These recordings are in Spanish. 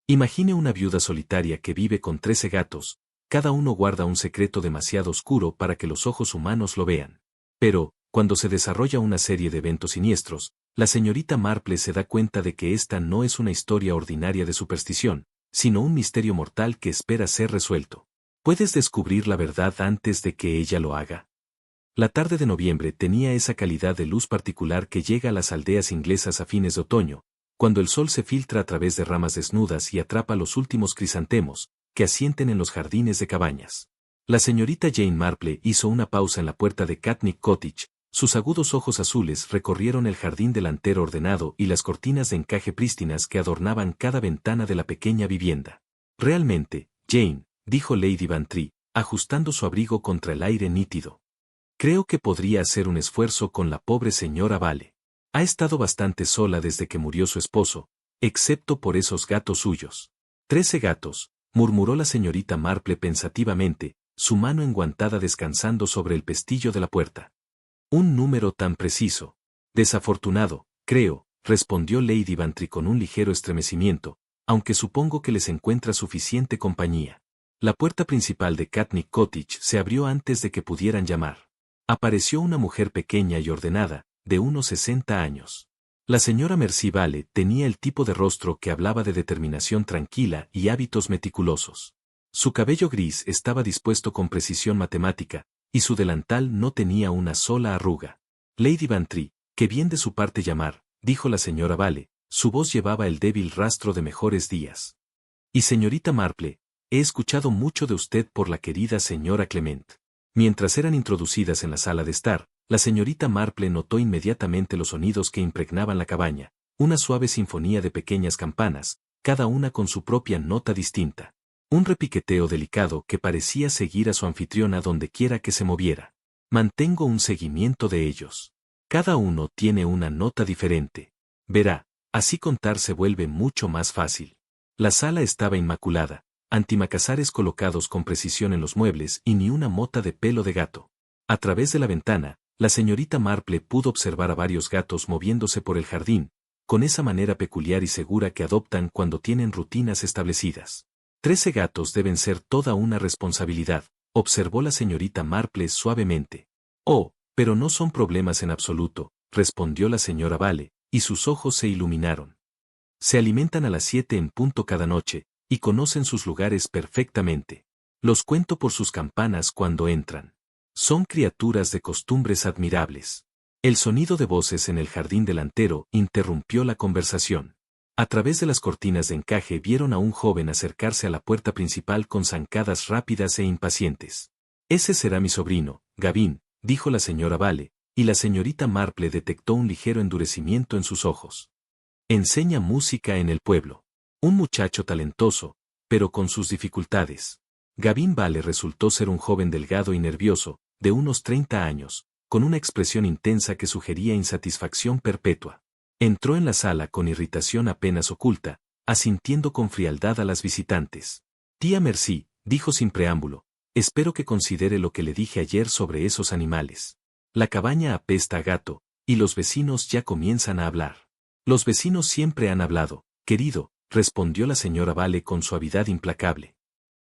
Imagine una viuda solitaria que vive con 13 gatos, cada uno guarda un secreto demasiado oscuro para que los ojos humanos lo vean. Pero, cuando se desarrolla una serie de eventos siniestros, la señorita Marple se da cuenta de que esta no es una historia ordinaria de superstición, sino un misterio mortal que espera ser resuelto. ¿Puedes descubrir la verdad antes de que ella lo haga? La tarde de noviembre tenía esa calidad de luz particular que llega a las aldeas inglesas a fines de otoño, cuando el sol se filtra a través de ramas desnudas y atrapa los últimos crisantemos, que asienten en los jardines de cabañas. La señorita Jane Marple hizo una pausa en la puerta de Catnip Cottage, sus agudos ojos azules recorrieron el jardín delantero ordenado y las cortinas de encaje prístinas que adornaban cada ventana de la pequeña vivienda. Realmente, Jane, dijo Lady Bantry, ajustando su abrigo contra el aire nítido. Creo que podría hacer un esfuerzo con la pobre señora Vale. Ha estado bastante sola desde que murió su esposo, excepto por esos gatos suyos. 13 gatos, murmuró la señorita Marple pensativamente, su mano enguantada descansando sobre el pestillo de la puerta. Un número tan preciso. Desafortunado, creo, respondió Lady Bantry con un ligero estremecimiento, aunque supongo que les encuentra suficiente compañía. La puerta principal de Catnip Cottage se abrió antes de que pudieran llamar. Apareció una mujer pequeña y ordenada, de unos 60 años. La señora Mercy Vale tenía el tipo de rostro que hablaba de determinación tranquila y hábitos meticulosos. Su cabello gris estaba dispuesto con precisión matemática, y su delantal no tenía una sola arruga. Lady Bantry, que bien de su parte llamar, dijo la señora Vale, su voz llevaba el débil rastro de mejores días. Y señorita Marple, he escuchado mucho de usted por la querida señora Clement. Mientras eran introducidas en la sala de estar, la señorita Marple notó inmediatamente los sonidos que impregnaban la cabaña, una suave sinfonía de pequeñas campanas, cada una con su propia nota distinta. Un repiqueteo delicado que parecía seguir a su anfitriona donde quiera que se moviera. Mantengo un seguimiento de ellos. Cada uno tiene una nota diferente. Verá, así contar se vuelve mucho más fácil. La sala estaba inmaculada, antimacasares colocados con precisión en los muebles y ni una mota de pelo de gato. A través de la ventana, la señorita Marple pudo observar a varios gatos moviéndose por el jardín, con esa manera peculiar y segura que adoptan cuando tienen rutinas establecidas. 13 gatos deben ser toda una responsabilidad, observó la señorita Marple suavemente. Oh, pero no son problemas en absoluto, respondió la señora Vale, y sus ojos se iluminaron. Se alimentan a las 7 en punto cada noche, y conocen sus lugares perfectamente. Los cuento por sus campanas cuando entran. Son criaturas de costumbres admirables. El sonido de voces en el jardín delantero interrumpió la conversación. A través de las cortinas de encaje vieron a un joven acercarse a la puerta principal con zancadas rápidas e impacientes. Ese será mi sobrino, Gavin, dijo la señora Vale, y la señorita Marple detectó un ligero endurecimiento en sus ojos. Enseña música en el pueblo. Un muchacho talentoso, pero con sus dificultades. Gavin Vale resultó ser un joven delgado y nervioso, de unos 30 años, con una expresión intensa que sugería insatisfacción perpetua. Entró en la sala con irritación apenas oculta, asintiendo con frialdad a las visitantes. Tía Mercy, dijo sin preámbulo, espero que considere lo que le dije ayer sobre esos animales. La cabaña apesta a gato, y los vecinos ya comienzan a hablar. Los vecinos siempre han hablado, querido, respondió la señora Vale con suavidad implacable.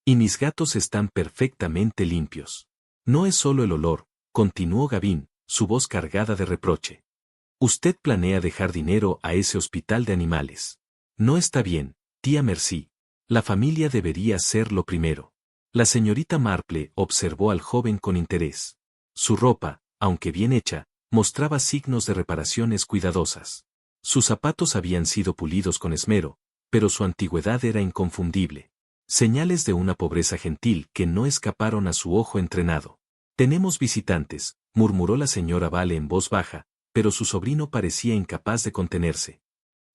Y mis gatos están perfectamente limpios. No es solo el olor, continuó Gavin, su voz cargada de reproche. Usted planea dejar dinero a ese hospital de animales. No está bien, tía Mercy. La familia debería ser lo primero. La señorita Marple observó al joven con interés. Su ropa, aunque bien hecha, mostraba signos de reparaciones cuidadosas. Sus zapatos habían sido pulidos con esmero, pero su antigüedad era inconfundible. Señales de una pobreza gentil que no escaparon a su ojo entrenado. Tenemos visitantes, murmuró la señora Vale en voz baja, pero su sobrino parecía incapaz de contenerse.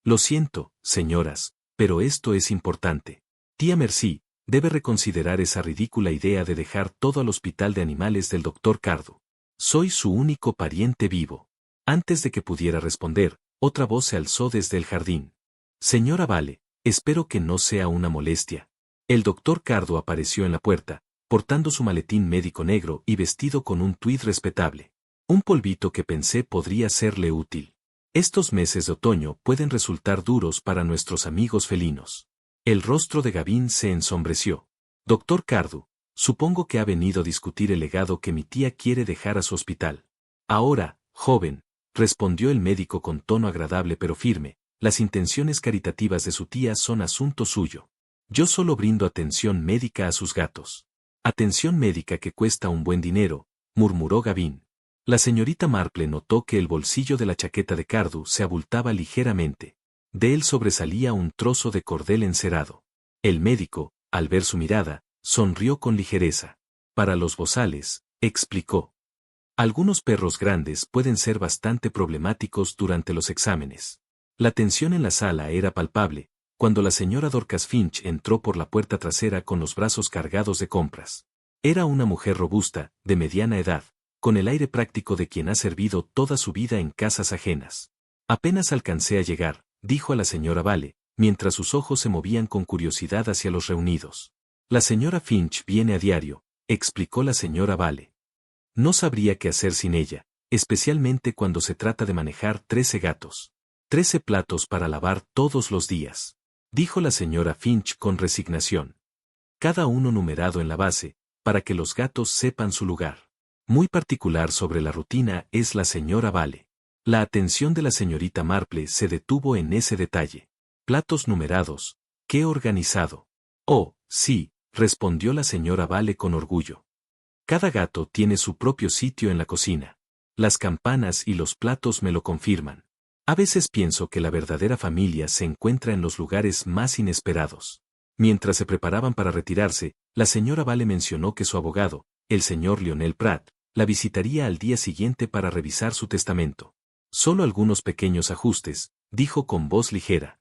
Lo siento, señoras, pero esto es importante. Tía Mercy, debe reconsiderar esa ridícula idea de dejar todo al hospital de animales del doctor Cardo. Soy su único pariente vivo. Antes de que pudiera responder, otra voz se alzó desde el jardín. Señora Vale, espero que no sea una molestia. El doctor Cardo apareció en la puerta, portando su maletín médico negro y vestido con un tuit respetable. Un polvito que pensé podría serle útil. Estos meses de otoño pueden resultar duros para nuestros amigos felinos. El rostro de Gavin se ensombreció. Doctor Cardew, supongo que ha venido a discutir el legado que mi tía quiere dejar a su hospital. Ahora, joven, respondió el médico con tono agradable pero firme, las intenciones caritativas de su tía son asunto suyo. Yo solo brindo atención médica a sus gatos. Atención médica que cuesta un buen dinero, murmuró Gavin. La señorita Marple notó que el bolsillo de la chaqueta de Cardew se abultaba ligeramente. De él sobresalía un trozo de cordel encerado. El médico, al ver su mirada, sonrió con ligereza. Para los bozales, explicó. Algunos perros grandes pueden ser bastante problemáticos durante los exámenes. La tensión en la sala era palpable, cuando la señora Dorcas Finch entró por la puerta trasera con los brazos cargados de compras. Era una mujer robusta, de mediana edad, con el aire práctico de quien ha servido toda su vida en casas ajenas. Apenas alcancé a llegar, dijo a la señora Vale, mientras sus ojos se movían con curiosidad hacia los reunidos. La señora Finch viene a diario, explicó la señora Vale. No sabría qué hacer sin ella, especialmente cuando se trata de manejar 13 gatos. 13 platos para lavar todos los días, dijo la señora Finch con resignación. Cada uno numerado en la base, para que los gatos sepan su lugar. Muy particular sobre la rutina es la señora Vale. La atención de la señorita Marple se detuvo en ese detalle. Platos numerados, qué organizado. Oh, sí, respondió la señora Vale con orgullo. Cada gato tiene su propio sitio en la cocina. Las campanas y los platos me lo confirman. A veces pienso que la verdadera familia se encuentra en los lugares más inesperados. Mientras se preparaban para retirarse, la señora Vale mencionó que su abogado, el señor Lionel Pratt, la visitaría al día siguiente para revisar su testamento. Solo algunos pequeños ajustes, dijo con voz ligera.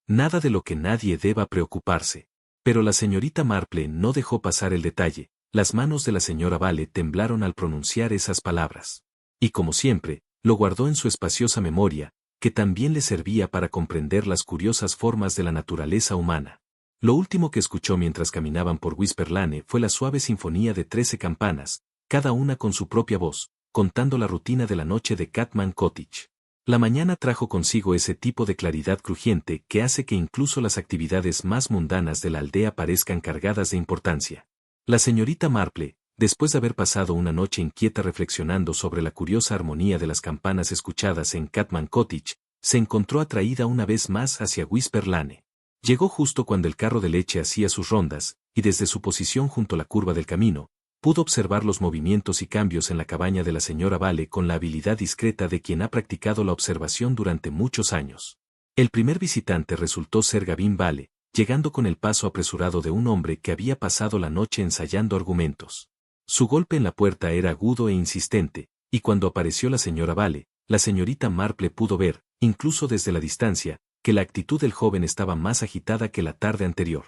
Nada de lo que nadie deba preocuparse. Pero la señorita Marple no dejó pasar el detalle, las manos de la señora Vale temblaron al pronunciar esas palabras. Y como siempre, lo guardó en su espaciosa memoria, que también le servía para comprender las curiosas formas de la naturaleza humana. Lo último que escuchó mientras caminaban por Whisper Lane fue la suave sinfonía de 13 campanas, cada una con su propia voz, contando la rutina de la noche de Catman Cottage. La mañana trajo consigo ese tipo de claridad crujiente que hace que incluso las actividades más mundanas de la aldea parezcan cargadas de importancia. La señorita Marple, después de haber pasado una noche inquieta reflexionando sobre la curiosa armonía de las campanas escuchadas en Catman Cottage, se encontró atraída una vez más hacia Whisper Lane. Llegó justo cuando el carro de leche hacía sus rondas, y desde su posición junto a la curva del camino, pudo observar los movimientos y cambios en la cabaña de la señora Vale con la habilidad discreta de quien ha practicado la observación durante muchos años. El primer visitante resultó ser Gavin Vale, llegando con el paso apresurado de un hombre que había pasado la noche ensayando argumentos. Su golpe en la puerta era agudo e insistente, y cuando apareció la señora Vale, la señorita Marple pudo ver, incluso desde la distancia, que la actitud del joven estaba más agitada que la tarde anterior.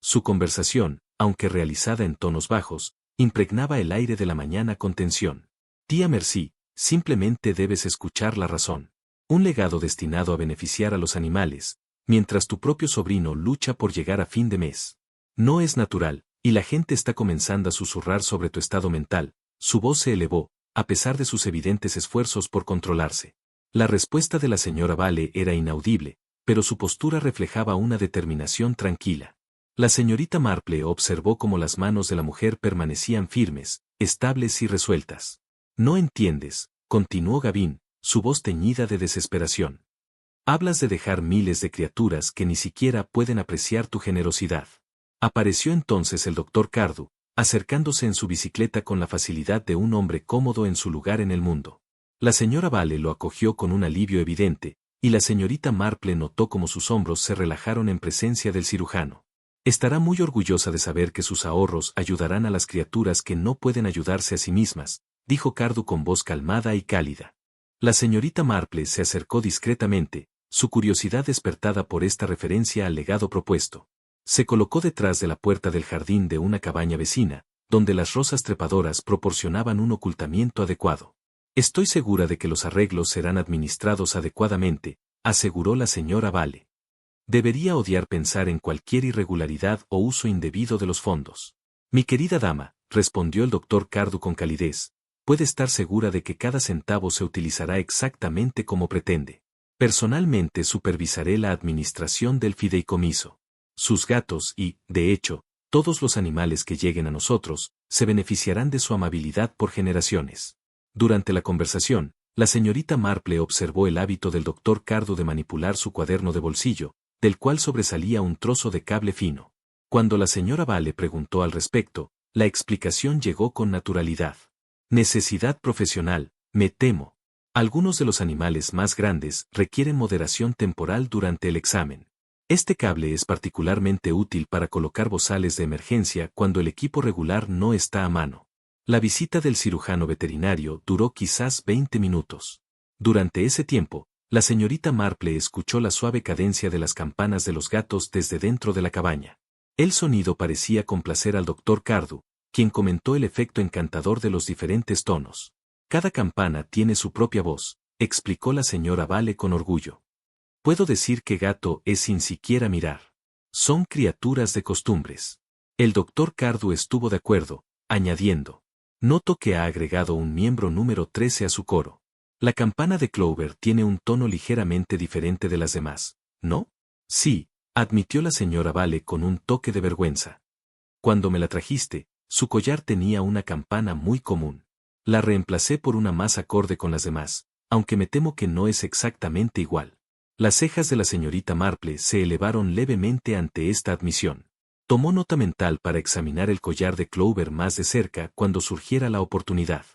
Su conversación, aunque realizada en tonos bajos, impregnaba el aire de la mañana con tensión. Tía Mercy, simplemente debes escuchar la razón. Un legado destinado a beneficiar a los animales, mientras tu propio sobrino lucha por llegar a fin de mes. No es natural, y la gente está comenzando a susurrar sobre tu estado mental. Su voz se elevó, a pesar de sus evidentes esfuerzos por controlarse. La respuesta de la señora Vale era inaudible, pero su postura reflejaba una determinación tranquila. La señorita Marple observó cómo las manos de la mujer permanecían firmes, estables y resueltas. No entiendes, continuó Gavin, su voz teñida de desesperación. Hablas de dejar miles de criaturas que ni siquiera pueden apreciar tu generosidad. Apareció entonces el doctor Cardew, acercándose en su bicicleta con la facilidad de un hombre cómodo en su lugar en el mundo. La señora Vale lo acogió con un alivio evidente, y la señorita Marple notó cómo sus hombros se relajaron en presencia del cirujano. Estará muy orgullosa de saber que sus ahorros ayudarán a las criaturas que no pueden ayudarse a sí mismas, dijo Cardew con voz calmada y cálida. La señorita Marple se acercó discretamente, su curiosidad despertada por esta referencia al legado propuesto. Se colocó detrás de la puerta del jardín de una cabaña vecina, donde las rosas trepadoras proporcionaban un ocultamiento adecuado. Estoy segura de que los arreglos serán administrados adecuadamente, aseguró la señora Vale. Debería odiar pensar en cualquier irregularidad o uso indebido de los fondos. Mi querida dama, respondió el doctor Cardew con calidez, puede estar segura de que cada centavo se utilizará exactamente como pretende. Personalmente supervisaré la administración del fideicomiso. Sus gatos y, de hecho, todos los animales que lleguen a nosotros, se beneficiarán de su amabilidad por generaciones. Durante la conversación, la señorita Marple observó el hábito del doctor Cardo de manipular su cuaderno de bolsillo, del cual sobresalía un trozo de cable fino. Cuando la señora Vale preguntó al respecto, la explicación llegó con naturalidad. Necesidad profesional, me temo. Algunos de los animales más grandes requieren moderación temporal durante el examen. Este cable es particularmente útil para colocar bozales de emergencia cuando el equipo regular no está a mano. La visita del cirujano veterinario duró quizás 20 minutos. Durante ese tiempo, la señorita Marple escuchó la suave cadencia de las campanas de los gatos desde dentro de la cabaña. El sonido parecía complacer al doctor Cardo, quien comentó el efecto encantador de los diferentes tonos. Cada campana tiene su propia voz, explicó la señora Vale con orgullo. Puedo decir que gato es sin siquiera mirar. Son criaturas de costumbres. El doctor Cardo estuvo de acuerdo, añadiendo. Noto que ha agregado un miembro número 13 a su coro. La campana de Clover tiene un tono ligeramente diferente de las demás, ¿no? Sí, admitió la señora Vale con un toque de vergüenza. Cuando me la trajiste, su collar tenía una campana muy común. La reemplacé por una más acorde con las demás, aunque me temo que no es exactamente igual. Las cejas de la señorita Marple se elevaron levemente ante esta admisión. Tomó nota mental para examinar el collar de Clover más de cerca cuando surgiera la oportunidad.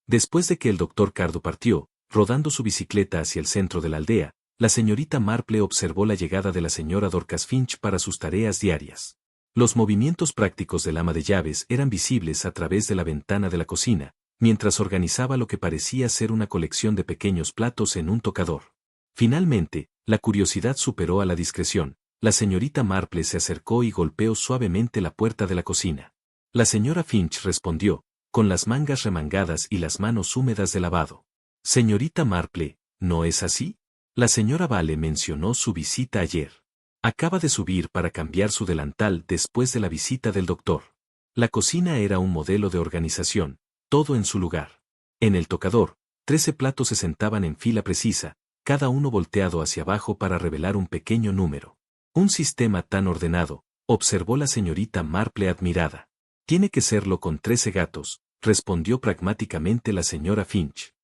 Después de que el doctor Cardo partió, rodando su bicicleta hacia el centro de la aldea, la señorita Marple observó la llegada de la señora Dorcas Finch para sus tareas diarias. Los movimientos prácticos del ama de llaves eran visibles a través de la ventana de la cocina, mientras organizaba lo que parecía ser una colección de pequeños platos en un tocador. Finalmente, la curiosidad superó a la discreción. La señorita Marple se acercó y golpeó suavemente la puerta de la cocina. La señora Finch respondió, con las mangas remangadas y las manos húmedas de lavado. Señorita Marple, ¿no es así? La señora Vale mencionó su visita ayer. Acaba de subir para cambiar su delantal después de la visita del doctor. La cocina era un modelo de organización, todo en su lugar. En el tocador, 13 platos se sentaban en fila precisa, cada uno volteado hacia abajo para revelar un pequeño número. Un sistema tan ordenado, observó la señorita Marple admirada. Tiene que serlo con 13 gatos, respondió pragmáticamente la señora Finch.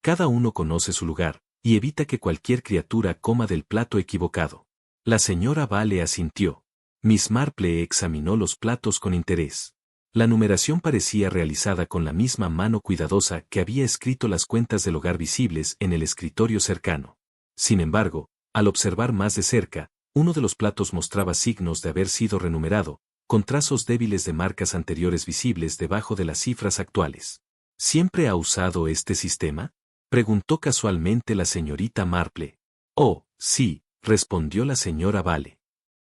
Cada uno conoce su lugar, y evita que cualquier criatura coma del plato equivocado. La señora Vale asintió. Miss Marple examinó los platos con interés. La numeración parecía realizada con la misma mano cuidadosa que había escrito las cuentas del hogar visibles en el escritorio cercano. Sin embargo, al observar más de cerca, uno de los platos mostraba signos de haber sido renumerado, con trazos débiles de marcas anteriores visibles debajo de las cifras actuales. ¿Siempre ha usado este sistema?, preguntó casualmente la señorita Marple. Oh, sí, respondió la señora Vale.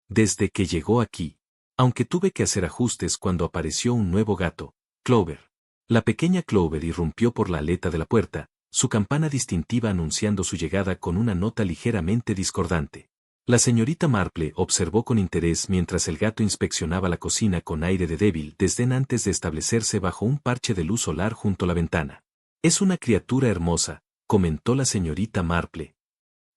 Desde que llegó aquí. Aunque tuve que hacer ajustes cuando apareció un nuevo gato, Clover. La pequeña Clover irrumpió por la aleta de la puerta, su campana distintiva anunciando su llegada con una nota ligeramente discordante. La señorita Marple observó con interés mientras el gato inspeccionaba la cocina con aire de débil desdén antes de establecerse bajo un parche de luz solar junto a la ventana. Es una criatura hermosa, comentó la señorita Marple.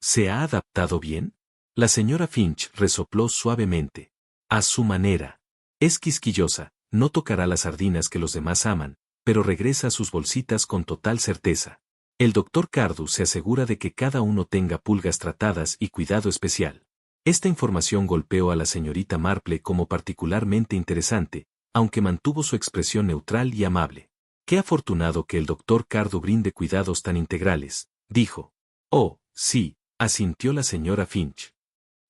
¿Se ha adaptado bien? La señora Finch resopló suavemente. A su manera. Es quisquillosa, no tocará las sardinas que los demás aman, pero regresa a sus bolsitas con total certeza. El doctor Cardo se asegura de que cada uno tenga pulgas tratadas y cuidado especial. Esta información golpeó a la señorita Marple como particularmente interesante, aunque mantuvo su expresión neutral y amable. Qué afortunado que el doctor Cardo brinde cuidados tan integrales, dijo. Oh, sí, asintió la señora Finch.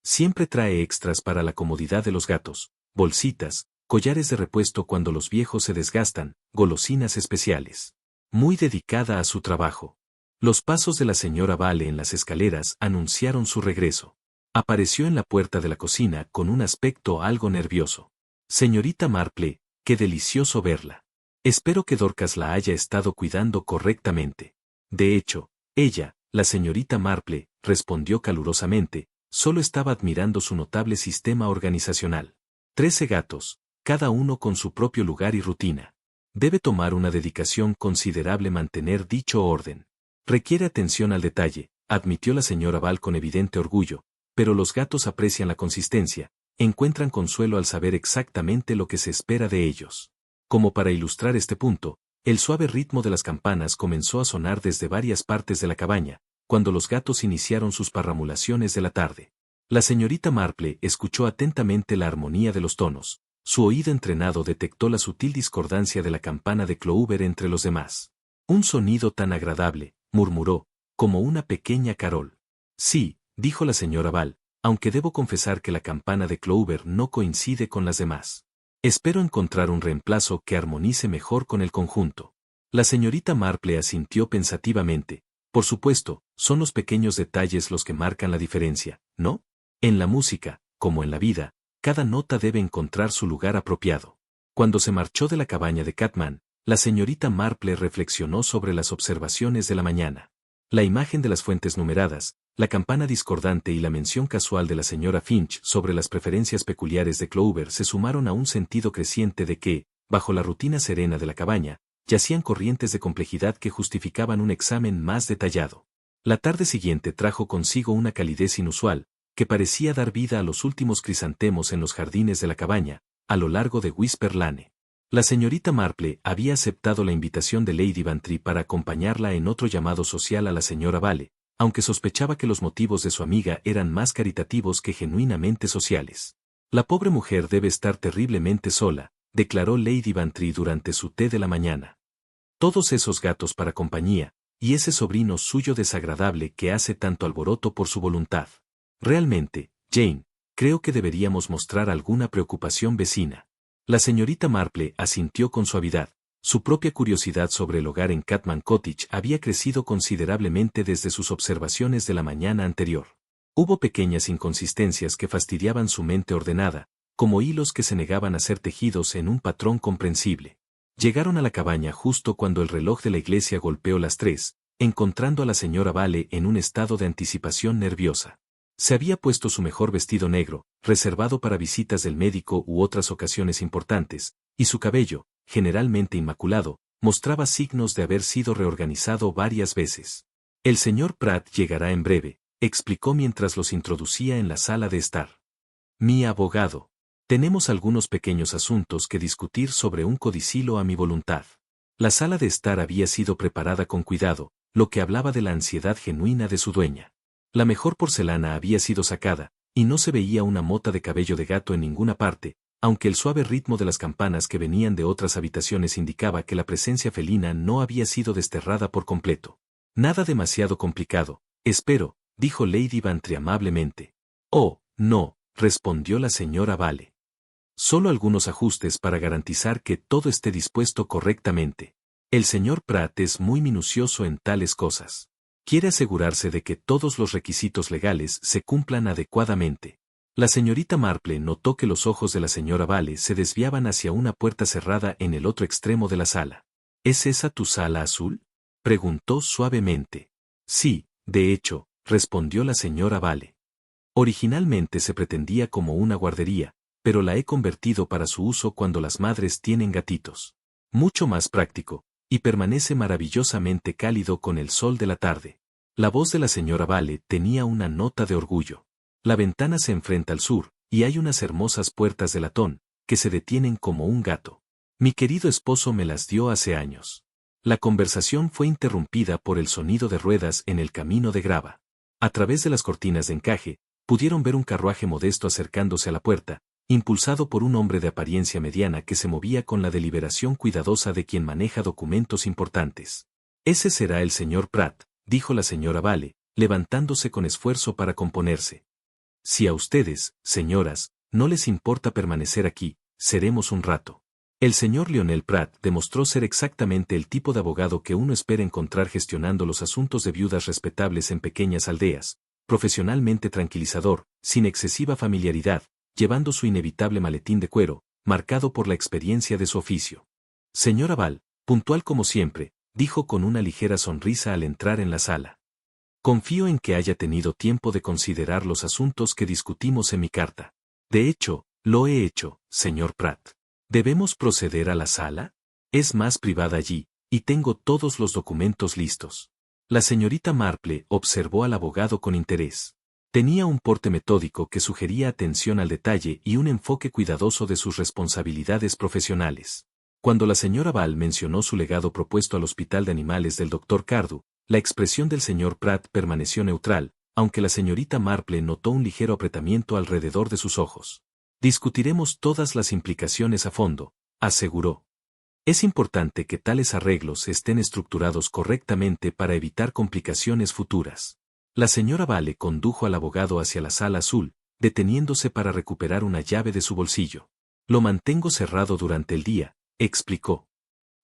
Siempre trae extras para la comodidad de los gatos, bolsitas, collares de repuesto cuando los viejos se desgastan, golosinas especiales. Muy dedicada a su trabajo. Los pasos de la señora Vale en las escaleras anunciaron su regreso. Apareció en la puerta de la cocina con un aspecto algo nervioso. Señorita Marple, qué delicioso verla. Espero que Dorcas la haya estado cuidando correctamente. De hecho, ella, la señorita Marple, respondió calurosamente, solo estaba admirando su notable sistema organizacional. 13 gatos, cada uno con su propio lugar y rutina. Debe tomar una dedicación considerable mantener dicho orden. Requiere atención al detalle, admitió la señora Val con evidente orgullo, pero los gatos aprecian la consistencia, encuentran consuelo al saber exactamente lo que se espera de ellos. Como para ilustrar este punto, el suave ritmo de las campanas comenzó a sonar desde varias partes de la cabaña, cuando los gatos iniciaron sus parramulaciones de la tarde. La señorita Marple escuchó atentamente la armonía de los tonos. Su oído entrenado detectó la sutil discordancia de la campana de Clover entre los demás. Un sonido tan agradable, murmuró, como una pequeña carol. Sí, dijo la señora Val, aunque debo confesar que la campana de Clover no coincide con las demás. Espero encontrar un reemplazo que armonice mejor con el conjunto. La señorita Marple asintió pensativamente. Por supuesto, son los pequeños detalles los que marcan la diferencia, ¿no? En la música, como en la vida, cada nota debe encontrar su lugar apropiado. Cuando se marchó de la cabaña de Catman, la señorita Marple reflexionó sobre las observaciones de la mañana. La imagen de las fuentes numeradas, la campana discordante y la mención casual de la señora Finch sobre las preferencias peculiares de Clover se sumaron a un sentido creciente de que, bajo la rutina serena de la cabaña, yacían corrientes de complejidad que justificaban un examen más detallado. La tarde siguiente trajo consigo una calidez inusual, que parecía dar vida a los últimos crisantemos en los jardines de la cabaña, a lo largo de Whisper Lane. La señorita Marple había aceptado la invitación de Lady Bantry para acompañarla en otro llamado social a la señora Vale, aunque sospechaba que los motivos de su amiga eran más caritativos que genuinamente sociales. La pobre mujer debe estar terriblemente sola, declaró Lady Bantry durante su té de la mañana. Todos esos gatos para compañía, y ese sobrino suyo desagradable que hace tanto alboroto por su voluntad. Realmente, Jane, creo que deberíamos mostrar alguna preocupación vecina. La señorita Marple asintió con suavidad. Su propia curiosidad sobre el hogar en Catman Cottage había crecido considerablemente desde sus observaciones de la mañana anterior. Hubo pequeñas inconsistencias que fastidiaban su mente ordenada, como hilos que se negaban a ser tejidos en un patrón comprensible. Llegaron a la cabaña justo cuando el reloj de la iglesia golpeó las 3, encontrando a la señora Vale en un estado de anticipación nerviosa. Se había puesto su mejor vestido negro, reservado para visitas del médico u otras ocasiones importantes, y su cabello, generalmente inmaculado, mostraba signos de haber sido reorganizado varias veces. El señor Pratt llegará en breve, explicó mientras los introducía en la sala de estar. Mi abogado. Tenemos algunos pequeños asuntos que discutir sobre un codicilo a mi voluntad. La sala de estar había sido preparada con cuidado, lo que hablaba de la ansiedad genuina de su dueña. La mejor porcelana había sido sacada, y no se veía una mota de cabello de gato en ninguna parte, aunque el suave ritmo de las campanas que venían de otras habitaciones indicaba que la presencia felina no había sido desterrada por completo. Nada demasiado complicado, espero, dijo Lady Bantry amablemente. Oh, no, respondió la señora Vale. Solo algunos ajustes para garantizar que todo esté dispuesto correctamente. El señor Pratt es muy minucioso en tales cosas. Quiere asegurarse de que todos los requisitos legales se cumplan adecuadamente. La señorita Marple notó que los ojos de la señora Vale se desviaban hacia una puerta cerrada en el otro extremo de la sala. ¿Es esa tu sala azul?, preguntó suavemente. Sí, de hecho, respondió la señora Vale. Originalmente se pretendía como una guardería, pero la he convertido para su uso cuando las madres tienen gatitos. Mucho más práctico, y permanece maravillosamente cálido con el sol de la tarde. La voz de la señora Vale tenía una nota de orgullo. La ventana se enfrenta al sur, y hay unas hermosas puertas de latón, que se detienen como un gato. Mi querido esposo me las dio hace años. La conversación fue interrumpida por el sonido de ruedas en el camino de grava. A través de las cortinas de encaje, pudieron ver un carruaje modesto acercándose a la puerta, impulsado por un hombre de apariencia mediana que se movía con la deliberación cuidadosa de quien maneja documentos importantes. Ese será el señor Pratt, dijo la señora Vale, levantándose con esfuerzo para componerse. Si a ustedes, señoras, no les importa permanecer aquí, seremos un rato. El señor Lionel Pratt demostró ser exactamente el tipo de abogado que uno espera encontrar gestionando los asuntos de viudas respetables en pequeñas aldeas, profesionalmente tranquilizador, sin excesiva familiaridad, llevando su inevitable maletín de cuero, marcado por la experiencia de su oficio. Señora Val, puntual como siempre, dijo con una ligera sonrisa al entrar en la sala. Confío en que haya tenido tiempo de considerar los asuntos que discutimos en mi carta. De hecho, lo he hecho, señor Pratt. ¿Debemos proceder a la sala? Es más privada allí, y tengo todos los documentos listos. La señorita Marple observó al abogado con interés. Tenía un porte metódico que sugería atención al detalle y un enfoque cuidadoso de sus responsabilidades profesionales. Cuando la señora Val mencionó su legado propuesto al Hospital de Animales del Dr. Cardew, la expresión del señor Pratt permaneció neutral, aunque la señorita Marple notó un ligero apretamiento alrededor de sus ojos. Discutiremos todas las implicaciones a fondo, aseguró. Es importante que tales arreglos estén estructurados correctamente para evitar complicaciones futuras. La señora Vale condujo al abogado hacia la sala azul, deteniéndose para recuperar una llave de su bolsillo. Lo mantengo cerrado durante el día, explicó.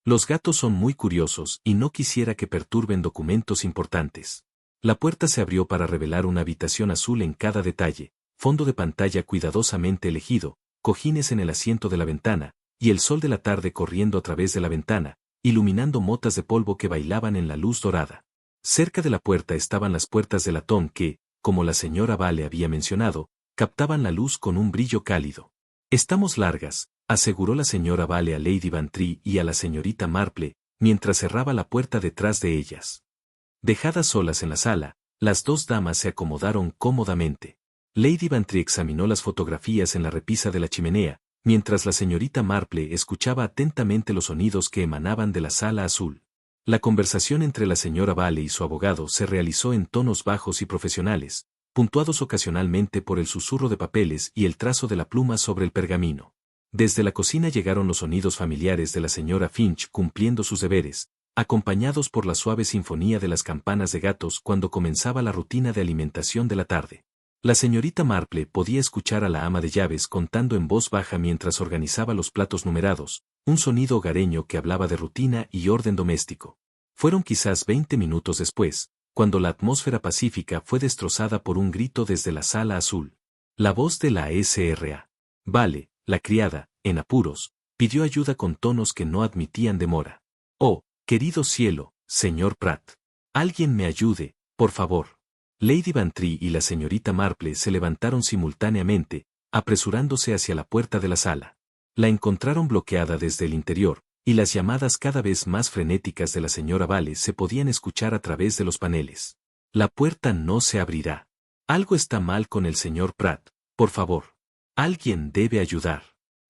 Los gatos son muy curiosos y no quisiera que perturben documentos importantes. La puerta se abrió para revelar una habitación azul en cada detalle, fondo de pantalla cuidadosamente elegido, cojines en el asiento de la ventana, y el sol de la tarde corriendo a través de la ventana, iluminando motas de polvo que bailaban en la luz dorada. Cerca de la puerta estaban las puertas de latón que, como la señora Vale había mencionado, captaban la luz con un brillo cálido. Estamos largas, aseguró la señora Vale a Lady Bantry y a la señorita Marple, mientras cerraba la puerta detrás de ellas. Dejadas solas en la sala, las dos damas se acomodaron cómodamente. Lady Bantry examinó las fotografías en la repisa de la chimenea, mientras la señorita Marple escuchaba atentamente los sonidos que emanaban de la sala azul. La conversación entre la señora Vale y su abogado se realizó en tonos bajos y profesionales, puntuados ocasionalmente por el susurro de papeles y el trazo de la pluma sobre el pergamino. Desde la cocina llegaron los sonidos familiares de la señora Finch cumpliendo sus deberes, acompañados por la suave sinfonía de las campanas de gatos cuando comenzaba la rutina de alimentación de la tarde. La señorita Marple podía escuchar a la ama de llaves contando en voz baja mientras organizaba los platos numerados, un sonido hogareño que hablaba de rutina y orden doméstico. Fueron quizás 20 minutos después, cuando la atmósfera pacífica fue destrozada por un grito desde la sala azul. La voz de la S.R.A. Vale, la criada, en apuros, pidió ayuda con tonos que no admitían demora. Oh, querido cielo, señor Pratt. Alguien me ayude, por favor. Lady Bantry y la señorita Marple se levantaron simultáneamente, apresurándose hacia la puerta de la sala. La encontraron bloqueada desde el interior, y las llamadas cada vez más frenéticas de la señora Vale se podían escuchar a través de los paneles. La puerta no se abrirá. Algo está mal con el señor Pratt, por favor. Alguien debe ayudar.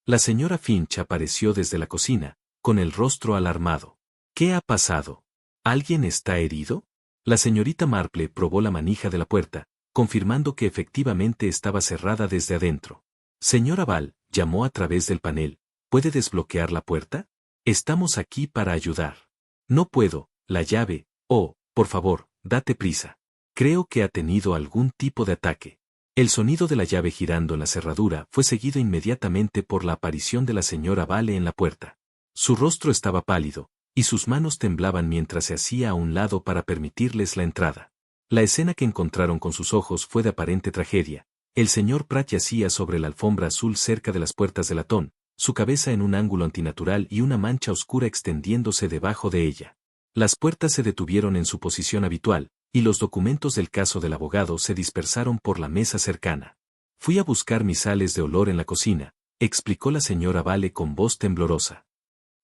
La señora Finch apareció desde la cocina, con el rostro alarmado. ¿Qué ha pasado? ¿Alguien está herido? La señorita Marple probó la manija de la puerta, confirmando que efectivamente estaba cerrada desde adentro. Señora Val, llamó a través del panel, ¿puede desbloquear la puerta? Estamos aquí para ayudar. No puedo, la llave, oh, por favor, date prisa. Creo que ha tenido algún tipo de ataque. El sonido de la llave girando en la cerradura fue seguido inmediatamente por la aparición de la señora Vale en la puerta. Su rostro estaba pálido, y sus manos temblaban mientras se hacía a un lado para permitirles la entrada. La escena que encontraron con sus ojos fue de aparente tragedia. El señor Pratt yacía sobre la alfombra azul cerca de las puertas de latón, su cabeza en un ángulo antinatural y una mancha oscura extendiéndose debajo de ella. Las puertas se detuvieron en su posición habitual, y los documentos del caso del abogado se dispersaron por la mesa cercana. Fui a buscar mis sales de olor en la cocina, explicó la señora Vale con voz temblorosa.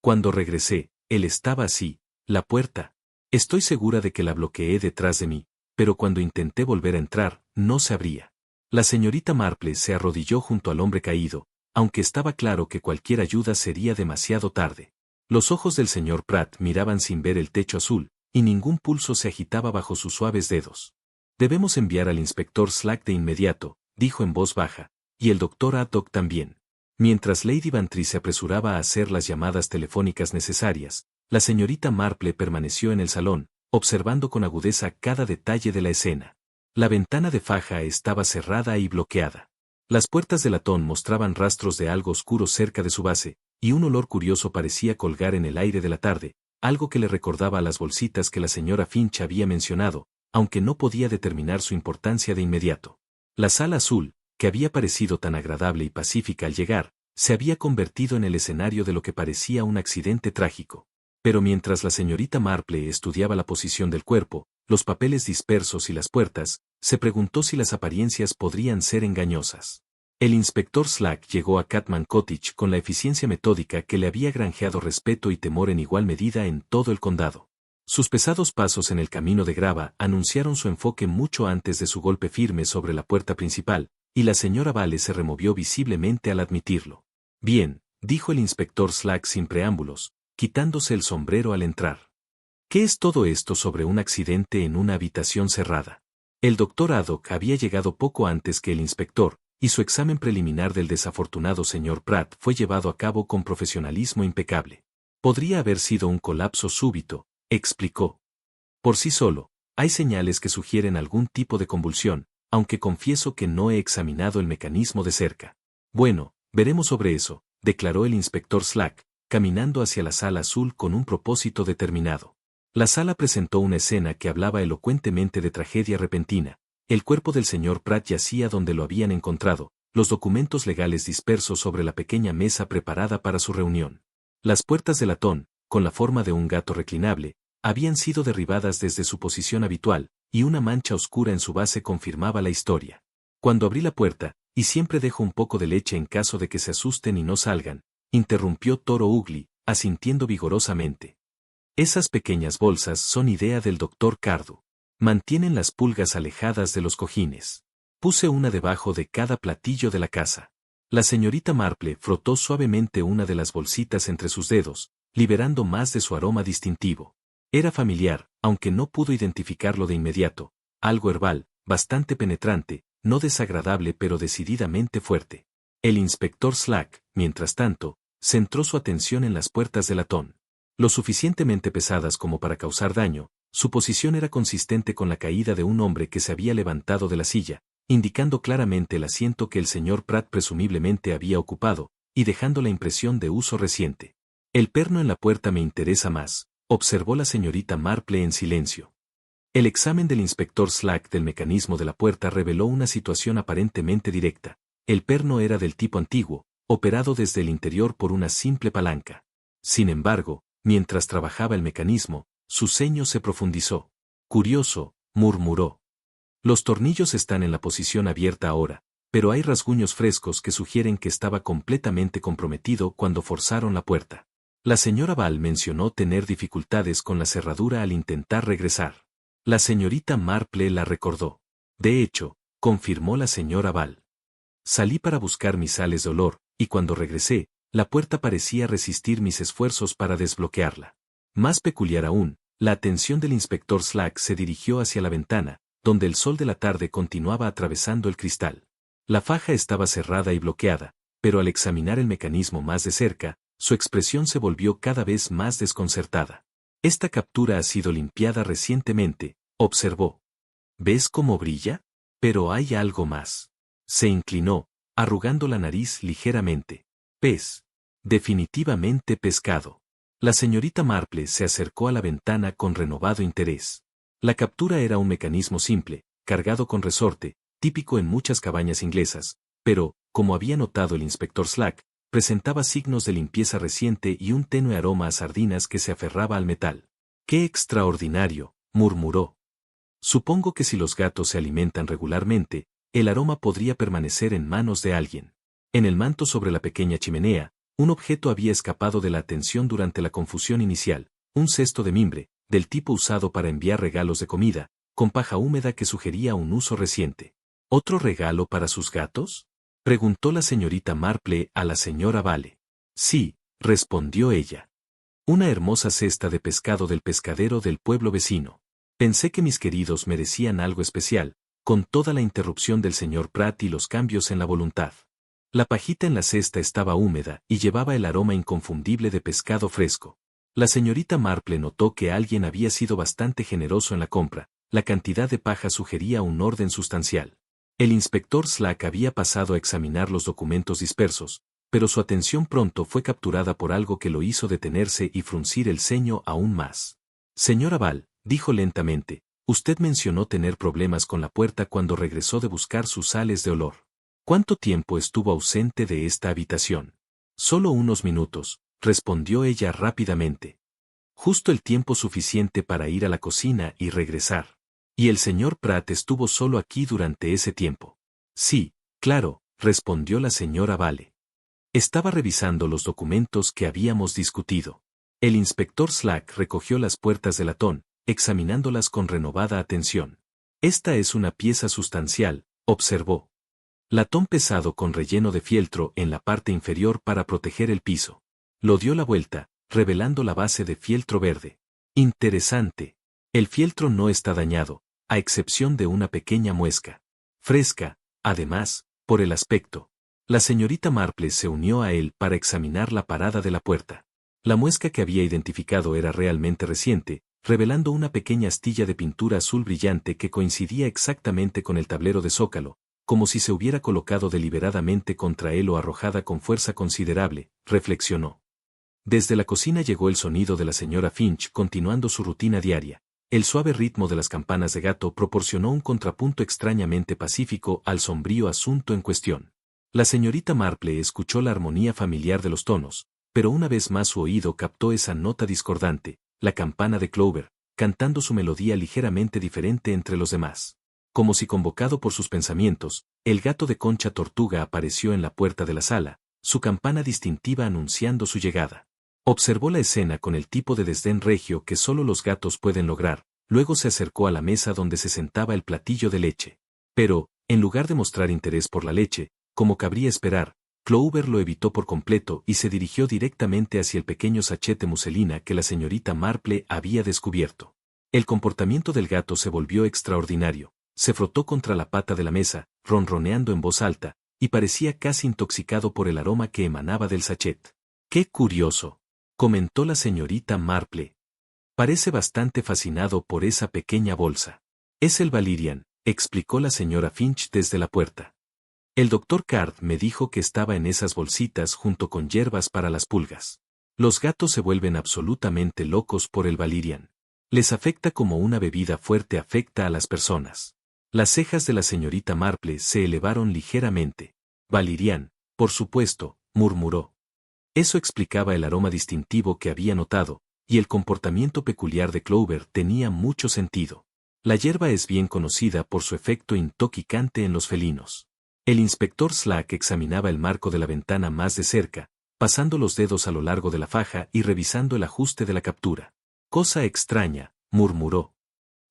Cuando regresé, él estaba así, la puerta. Estoy segura de que la bloqueé detrás de mí, pero cuando intenté volver a entrar, no se abría. La señorita Marple se arrodilló junto al hombre caído, aunque estaba claro que cualquier ayuda sería demasiado tarde. Los ojos del señor Pratt miraban sin ver el techo azul, y ningún pulso se agitaba bajo sus suaves dedos. Debemos enviar al inspector Slack de inmediato, dijo en voz baja, y el doctor Haddock también. Mientras Lady Bantry se apresuraba a hacer las llamadas telefónicas necesarias, la señorita Marple permaneció en el salón, observando con agudeza cada detalle de la escena. La ventana de faja estaba cerrada y bloqueada. Las puertas de latón mostraban rastros de algo oscuro cerca de su base, y un olor curioso parecía colgar en el aire de la tarde, algo que le recordaba a las bolsitas que la señora Finch había mencionado, aunque no podía determinar su importancia de inmediato. La sala azul, que había parecido tan agradable y pacífica al llegar, se había convertido en el escenario de lo que parecía un accidente trágico. Pero mientras la señorita Marple estudiaba la posición del cuerpo, los papeles dispersos y las puertas, se preguntó si las apariencias podrían ser engañosas. El inspector Slack llegó a Catman Cottage con la eficiencia metódica que le había granjeado respeto y temor en igual medida en todo el condado. Sus pesados pasos en el camino de grava anunciaron su enfoque mucho antes de su golpe firme sobre la puerta principal, y la señora Vale se removió visiblemente al admitirlo. Bien, dijo el inspector Slack sin preámbulos, quitándose el sombrero al entrar. ¿Qué es todo esto sobre un accidente en una habitación cerrada? El doctor Haddock había llegado poco antes que el inspector, y su examen preliminar del desafortunado señor Pratt fue llevado a cabo con profesionalismo impecable. Podría haber sido un colapso súbito, explicó. Por sí solo, hay señales que sugieren algún tipo de convulsión, aunque confieso que no he examinado el mecanismo de cerca. Bueno, veremos sobre eso, declaró el inspector Slack, caminando hacia la sala azul con un propósito determinado. La sala presentó una escena que hablaba elocuentemente de tragedia repentina. El cuerpo del señor Pratt yacía donde lo habían encontrado, los documentos legales dispersos sobre la pequeña mesa preparada para su reunión. Las puertas de latón, con la forma de un gato reclinable, habían sido derribadas desde su posición habitual, y una mancha oscura en su base confirmaba la historia. Cuando abrí la puerta, y siempre dejo un poco de leche en caso de que se asusten y no salgan, interrumpió Toro Ugly, asintiendo vigorosamente. Esas pequeñas bolsas son idea del doctor Cardew. Mantienen las pulgas alejadas de los cojines. Puse una debajo de cada platillo de la casa. La señorita Marple frotó suavemente una de las bolsitas entre sus dedos, liberando más de su aroma distintivo. Era familiar, aunque no pudo identificarlo de inmediato, algo herbal, bastante penetrante, no desagradable pero decididamente fuerte. El inspector Slack, mientras tanto, centró su atención en las puertas de latón. Lo suficientemente pesadas como para causar daño, su posición era consistente con la caída de un hombre que se había levantado de la silla, indicando claramente el asiento que el señor Pratt presumiblemente había ocupado, y dejando la impresión de uso reciente. El perno en la puerta me interesa más, observó la señorita Marple en silencio. El examen del inspector Slack del mecanismo de la puerta reveló una situación aparentemente directa. El perno era del tipo antiguo, operado desde el interior por una simple palanca. Sin embargo, mientras trabajaba el mecanismo, su ceño se profundizó. Curioso, murmuró. Los tornillos están en la posición abierta ahora, pero hay rasguños frescos que sugieren que estaba completamente comprometido cuando forzaron la puerta. La señora Val mencionó tener dificultades con la cerradura al intentar regresar. La señorita Marple la recordó. De hecho, confirmó la señora Val. Salí para buscar mis sales de olor, y cuando regresé, la puerta parecía resistir mis esfuerzos para desbloquearla. Más peculiar aún, la atención del inspector Slack se dirigió hacia la ventana, donde el sol de la tarde continuaba atravesando el cristal. La faja estaba cerrada y bloqueada, pero al examinar el mecanismo más de cerca, su expresión se volvió cada vez más desconcertada. Esta captura ha sido limpiada recientemente, observó. ¿Ves cómo brilla? Pero hay algo más. Se inclinó, arrugando la nariz ligeramente. Pez. Definitivamente pescado. La señorita Marple se acercó a la ventana con renovado interés. La captura era un mecanismo simple, cargado con resorte, típico en muchas cabañas inglesas, pero, como había notado el inspector Slack, presentaba signos de limpieza reciente y un tenue aroma a sardinas que se aferraba al metal. ¡Qué extraordinario!, murmuró. Supongo que si los gatos se alimentan regularmente, el aroma podría permanecer en manos de alguien. En el manto sobre la pequeña chimenea, un objeto había escapado de la atención durante la confusión inicial, un cesto de mimbre, del tipo usado para enviar regalos de comida, con paja húmeda que sugería un uso reciente. ¿Otro regalo para sus gatos?, preguntó la señorita Marple a la señora Vale. Sí, respondió ella. Una hermosa cesta de pescado del pescadero del pueblo vecino. Pensé que mis queridos merecían algo especial, con toda la interrupción del señor Pratt y los cambios en la voluntad. La pajita en la cesta estaba húmeda y llevaba el aroma inconfundible de pescado fresco. La señorita Marple notó que alguien había sido bastante generoso en la compra, la cantidad de paja sugería un orden sustancial. El inspector Slack había pasado a examinar los documentos dispersos, pero su atención pronto fue capturada por algo que lo hizo detenerse y fruncir el ceño aún más. Señora Val, dijo lentamente, usted mencionó tener problemas con la puerta cuando regresó de buscar sus sales de olor. ¿Cuánto tiempo estuvo ausente de esta habitación? Solo unos minutos, respondió ella rápidamente. Justo el tiempo suficiente para ir a la cocina y regresar. ¿Y el señor Pratt estuvo solo aquí durante ese tiempo? Sí, claro, respondió la señora Vale. Estaba revisando los documentos que habíamos discutido. El inspector Slack recogió las puertas de latón, examinándolas con renovada atención. Esta es una pieza sustancial, observó. Latón pesado con relleno de fieltro en la parte inferior para proteger el piso. Lo dio la vuelta, revelando la base de fieltro verde. Interesante. El fieltro no está dañado, a excepción de una pequeña muesca. Fresca, además, por el aspecto. La señorita Marple se unió a él para examinar la parada de la puerta. La muesca que había identificado era realmente reciente, revelando una pequeña astilla de pintura azul brillante que coincidía exactamente con el tablero de zócalo, como si se hubiera colocado deliberadamente contra él o arrojada con fuerza considerable, reflexionó. Desde la cocina llegó el sonido de la señora Finch continuando su rutina diaria. El suave ritmo de las campanas de gato proporcionó un contrapunto extrañamente pacífico al sombrío asunto en cuestión. La señorita Marple escuchó la armonía familiar de los tonos, pero una vez más su oído captó esa nota discordante, la campana de Clover, cantando su melodía ligeramente diferente entre los demás. Como si convocado por sus pensamientos, el gato de Concha Tortuga apareció en la puerta de la sala, su campana distintiva anunciando su llegada. Observó la escena con el tipo de desdén regio que solo los gatos pueden lograr, luego se acercó a la mesa donde se sentaba el platillo de leche. Pero, en lugar de mostrar interés por la leche, como cabría esperar, Clover lo evitó por completo y se dirigió directamente hacia el pequeño sachet de muselina que la señorita Marple había descubierto. El comportamiento del gato se volvió extraordinario, se frotó contra la pata de la mesa, ronroneando en voz alta, y parecía casi intoxicado por el aroma que emanaba del sachet. ¡Qué curioso!, comentó la señorita Marple. Parece bastante fascinado por esa pequeña bolsa. Es el Valirian, explicó la señora Finch desde la puerta. El doctor Card me dijo que estaba en esas bolsitas junto con hierbas para las pulgas. Los gatos se vuelven absolutamente locos por el Valirian. Les afecta como una bebida fuerte afecta a las personas. Las cejas de la señorita Marple se elevaron ligeramente. Valirian, por supuesto, murmuró. Eso explicaba el aroma distintivo que había notado, y el comportamiento peculiar de Clover tenía mucho sentido. La hierba es bien conocida por su efecto intoxicante en los felinos. El inspector Slack examinaba el marco de la ventana más de cerca, pasando los dedos a lo largo de la faja y revisando el ajuste de la captura. Cosa extraña, murmuró.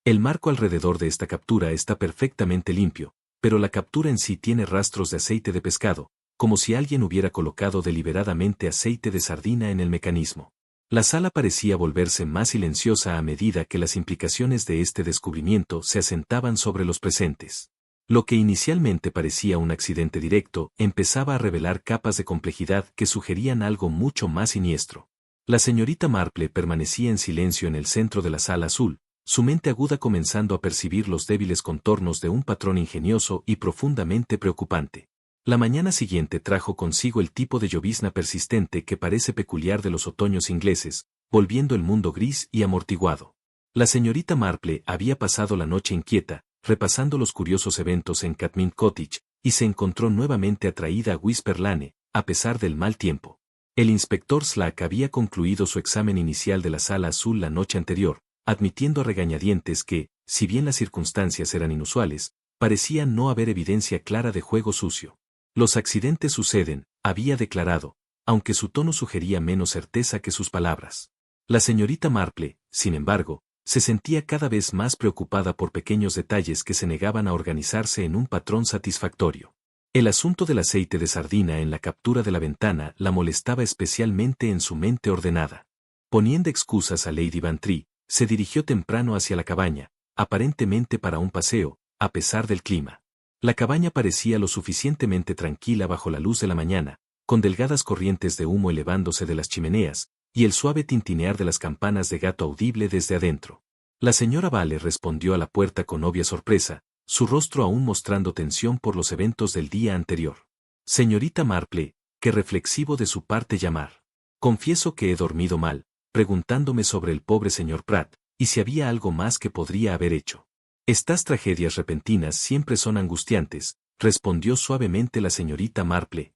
El marco alrededor de esta captura está perfectamente limpio, pero la captura en sí tiene rastros de aceite de pescado, como si alguien hubiera colocado deliberadamente aceite de sardina en el mecanismo. La sala parecía volverse más silenciosa a medida que las implicaciones de este descubrimiento se asentaban sobre los presentes. Lo que inicialmente parecía un accidente directo empezaba a revelar capas de complejidad que sugerían algo mucho más siniestro. La señorita Marple permanecía en silencio en el centro de la sala azul, su mente aguda comenzando a percibir los débiles contornos de un patrón ingenioso y profundamente preocupante. La mañana siguiente trajo consigo el tipo de llovizna persistente que parece peculiar de los otoños ingleses, volviendo el mundo gris y amortiguado. La señorita Marple había pasado la noche inquieta, repasando los curiosos eventos en Catmint Cottage, y se encontró nuevamente atraída a Whisper Lane, a pesar del mal tiempo. El inspector Slack había concluido su examen inicial de la sala azul la noche anterior, admitiendo a regañadientes que, si bien las circunstancias eran inusuales, parecía no haber evidencia clara de juego sucio. Los accidentes suceden, había declarado, aunque su tono sugería menos certeza que sus palabras. La señorita Marple, sin embargo, se sentía cada vez más preocupada por pequeños detalles que se negaban a organizarse en un patrón satisfactorio. El asunto del aceite de sardina en la captura de la ventana la molestaba especialmente en su mente ordenada. Poniendo excusas a Lady Bantry, se dirigió temprano hacia la cabaña, aparentemente para un paseo, a pesar del clima. La cabaña parecía lo suficientemente tranquila bajo la luz de la mañana, con delgadas corrientes de humo elevándose de las chimeneas, y el suave tintinear de las campanas de gato audible desde adentro. La señora Vale respondió a la puerta con obvia sorpresa, su rostro aún mostrando tensión por los eventos del día anterior. Señorita Marple, qué reflexivo de su parte llamar. Confieso que he dormido mal, preguntándome sobre el pobre señor Pratt, y si había algo más que podría haber hecho. Estas tragedias repentinas siempre son angustiantes, respondió suavemente la señorita Marple.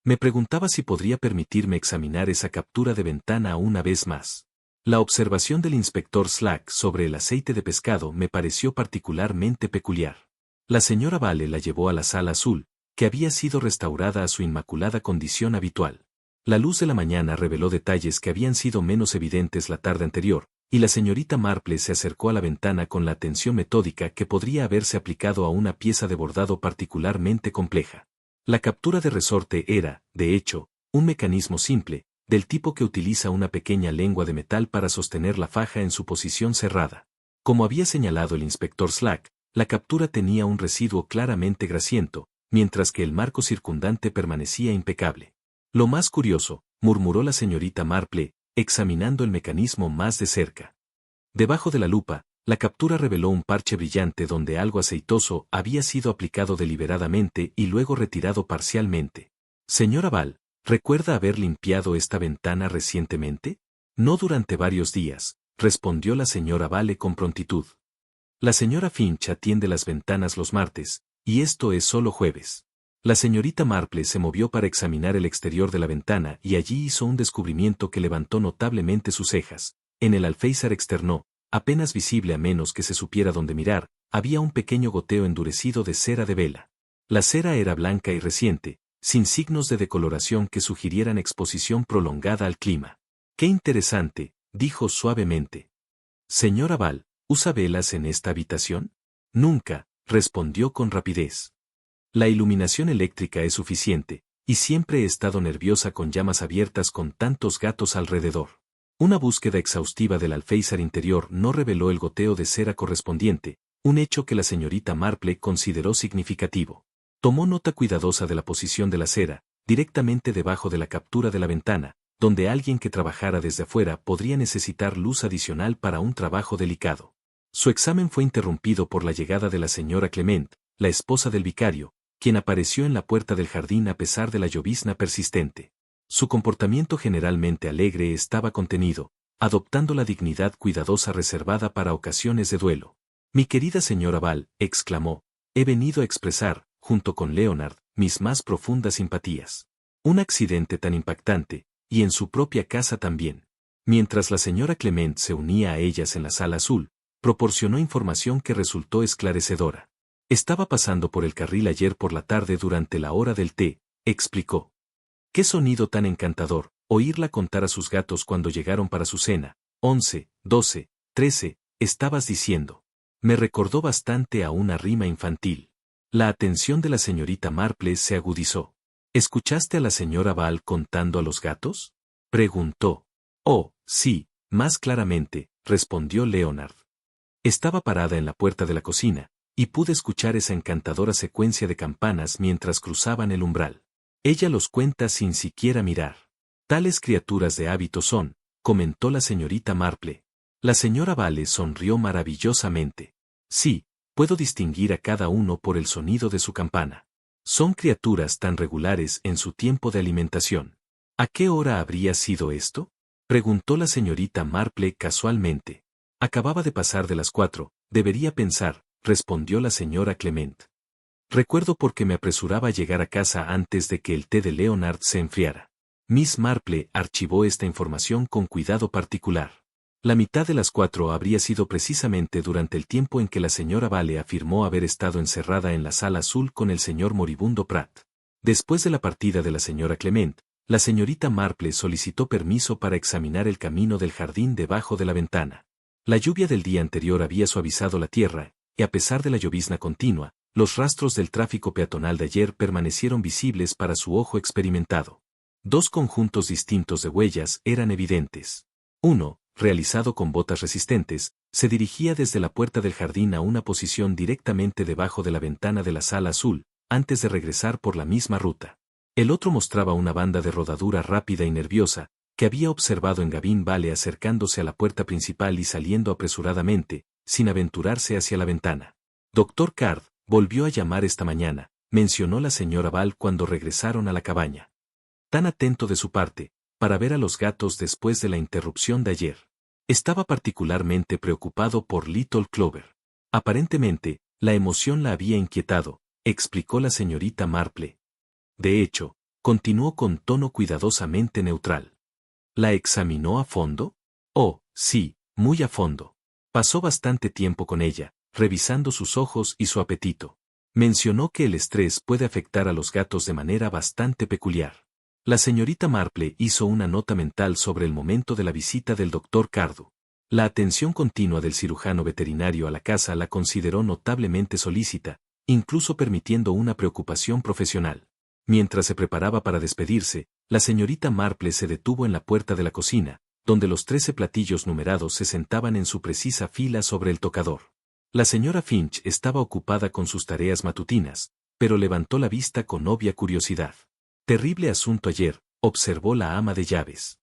Me preguntaba si podría permitirme examinar esa captura de ventana una vez más. La observación del inspector Slack sobre el aceite de pescado me pareció particularmente peculiar. La señora Vale la llevó a la sala azul, que había sido restaurada a su inmaculada condición habitual. La luz de la mañana reveló detalles que habían sido menos evidentes la tarde anterior, y la señorita Marple se acercó a la ventana con la atención metódica que podría haberse aplicado a una pieza de bordado particularmente compleja. La captura de resorte era, de hecho, un mecanismo simple, del tipo que utiliza una pequeña lengua de metal para sostener la faja en su posición cerrada. Como había señalado el inspector Slack, la captura tenía un residuo claramente grasiento, mientras que el marco circundante permanecía impecable. Lo más curioso, murmuró la señorita Marple, examinando el mecanismo más de cerca. Debajo de la lupa, la captura reveló un parche brillante donde algo aceitoso había sido aplicado deliberadamente y luego retirado parcialmente. Señora Val, ¿recuerda haber limpiado esta ventana recientemente? No durante varios días, respondió la señora Vale con prontitud. La señora Finch atiende las ventanas los martes, y esto es solo jueves. La señorita Marple se movió para examinar el exterior de la ventana y allí hizo un descubrimiento que levantó notablemente sus cejas. En el alféizar externo, apenas visible a menos que se supiera dónde mirar, había un pequeño goteo endurecido de cera de vela. La cera era blanca y reciente, sin signos de decoloración que sugirieran exposición prolongada al clima. ¡Qué interesante!, dijo suavemente. Señora Val, ¿usa velas en esta habitación? Nunca, respondió con rapidez. La iluminación eléctrica es suficiente, y siempre he estado nerviosa con llamas abiertas con tantos gatos alrededor. Una búsqueda exhaustiva del alféizar interior no reveló el goteo de cera correspondiente, un hecho que la señorita Marple consideró significativo. Tomó nota cuidadosa de la posición de la cera, directamente debajo de la captura de la ventana, donde alguien que trabajara desde afuera podría necesitar luz adicional para un trabajo delicado. Su examen fue interrumpido por la llegada de la señora Clement, la esposa del vicario, quien apareció en la puerta del jardín a pesar de la llovizna persistente. Su comportamiento generalmente alegre estaba contenido, adoptando la dignidad cuidadosa reservada para ocasiones de duelo. Mi querida señora Val, exclamó, he venido a expresar, junto con Leonard, mis más profundas simpatías. Un accidente tan impactante, y en su propia casa también. Mientras la señora Clement se unía a ellas en la sala azul, proporcionó información que resultó esclarecedora. Estaba pasando por el carril ayer por la tarde durante la hora del té, explicó. Qué sonido tan encantador, oírla contar a sus gatos cuando llegaron para su cena. 11, 12, 13, estabas diciendo. Me recordó bastante a una rima infantil. La atención de la señorita Marple se agudizó. ¿Escuchaste a la señora Val contando a los gatos? Preguntó. Oh, sí, más claramente, respondió Leonard. Estaba parada en la puerta de la cocina, y pude escuchar esa encantadora secuencia de campanas mientras cruzaban el umbral. Ella los cuenta sin siquiera mirar. Tales criaturas de hábito son, comentó la señorita Marple. La señora Vale sonrió maravillosamente. Sí, puedo distinguir a cada uno por el sonido de su campana. Son criaturas tan regulares en su tiempo de alimentación. ¿A qué hora habría sido esto? Preguntó la señorita Marple casualmente. Acababa de pasar de las 4, debería pensar, respondió la señora Clement. Recuerdo porque me apresuraba a llegar a casa antes de que el té de Leonard se enfriara. Miss Marple archivó esta información con cuidado particular. La mitad de las 4 habría sido precisamente durante el tiempo en que la señora Vale afirmó haber estado encerrada en la sala azul con el señor moribundo Pratt. Después de la partida de la señora Clement, la señorita Marple solicitó permiso para examinar el camino del jardín debajo de la ventana. La lluvia del día anterior había suavizado la tierra, y a pesar de la llovizna continua, los rastros del tráfico peatonal de ayer permanecieron visibles para su ojo experimentado. Dos conjuntos distintos de huellas eran evidentes. Uno, realizado con botas resistentes, se dirigía desde la puerta del jardín a una posición directamente debajo de la ventana de la sala azul, antes de regresar por la misma ruta. El otro mostraba una banda de rodadura rápida y nerviosa, que había observado en Gavin Vale acercándose a la puerta principal y saliendo apresuradamente, sin aventurarse hacia la ventana. Dr. Card volvió a llamar esta mañana, mencionó la señora Val cuando regresaron a la cabaña. Tan atento de su parte, para ver a los gatos después de la interrupción de ayer. Estaba particularmente preocupado por Little Clover. Aparentemente, la emoción la había inquietado, explicó la señorita Marple. De hecho, continuó con tono cuidadosamente neutral. ¿La examinó a fondo? Oh, sí, muy a fondo. Pasó bastante tiempo con ella, revisando sus ojos y su apetito. Mencionó que el estrés puede afectar a los gatos de manera bastante peculiar. La señorita Marple hizo una nota mental sobre el momento de la visita del doctor Cardew. La atención continua del cirujano veterinario a la casa la consideró notablemente solícita, incluso permitiendo una preocupación profesional. Mientras se preparaba para despedirse, la señorita Marple se detuvo en la puerta de la cocina, donde los 13 platillos numerados se sentaban en su precisa fila sobre el tocador. La señora Finch estaba ocupada con sus tareas matutinas, pero levantó la vista con obvia curiosidad. Terrible asunto ayer, observó la ama de llaves.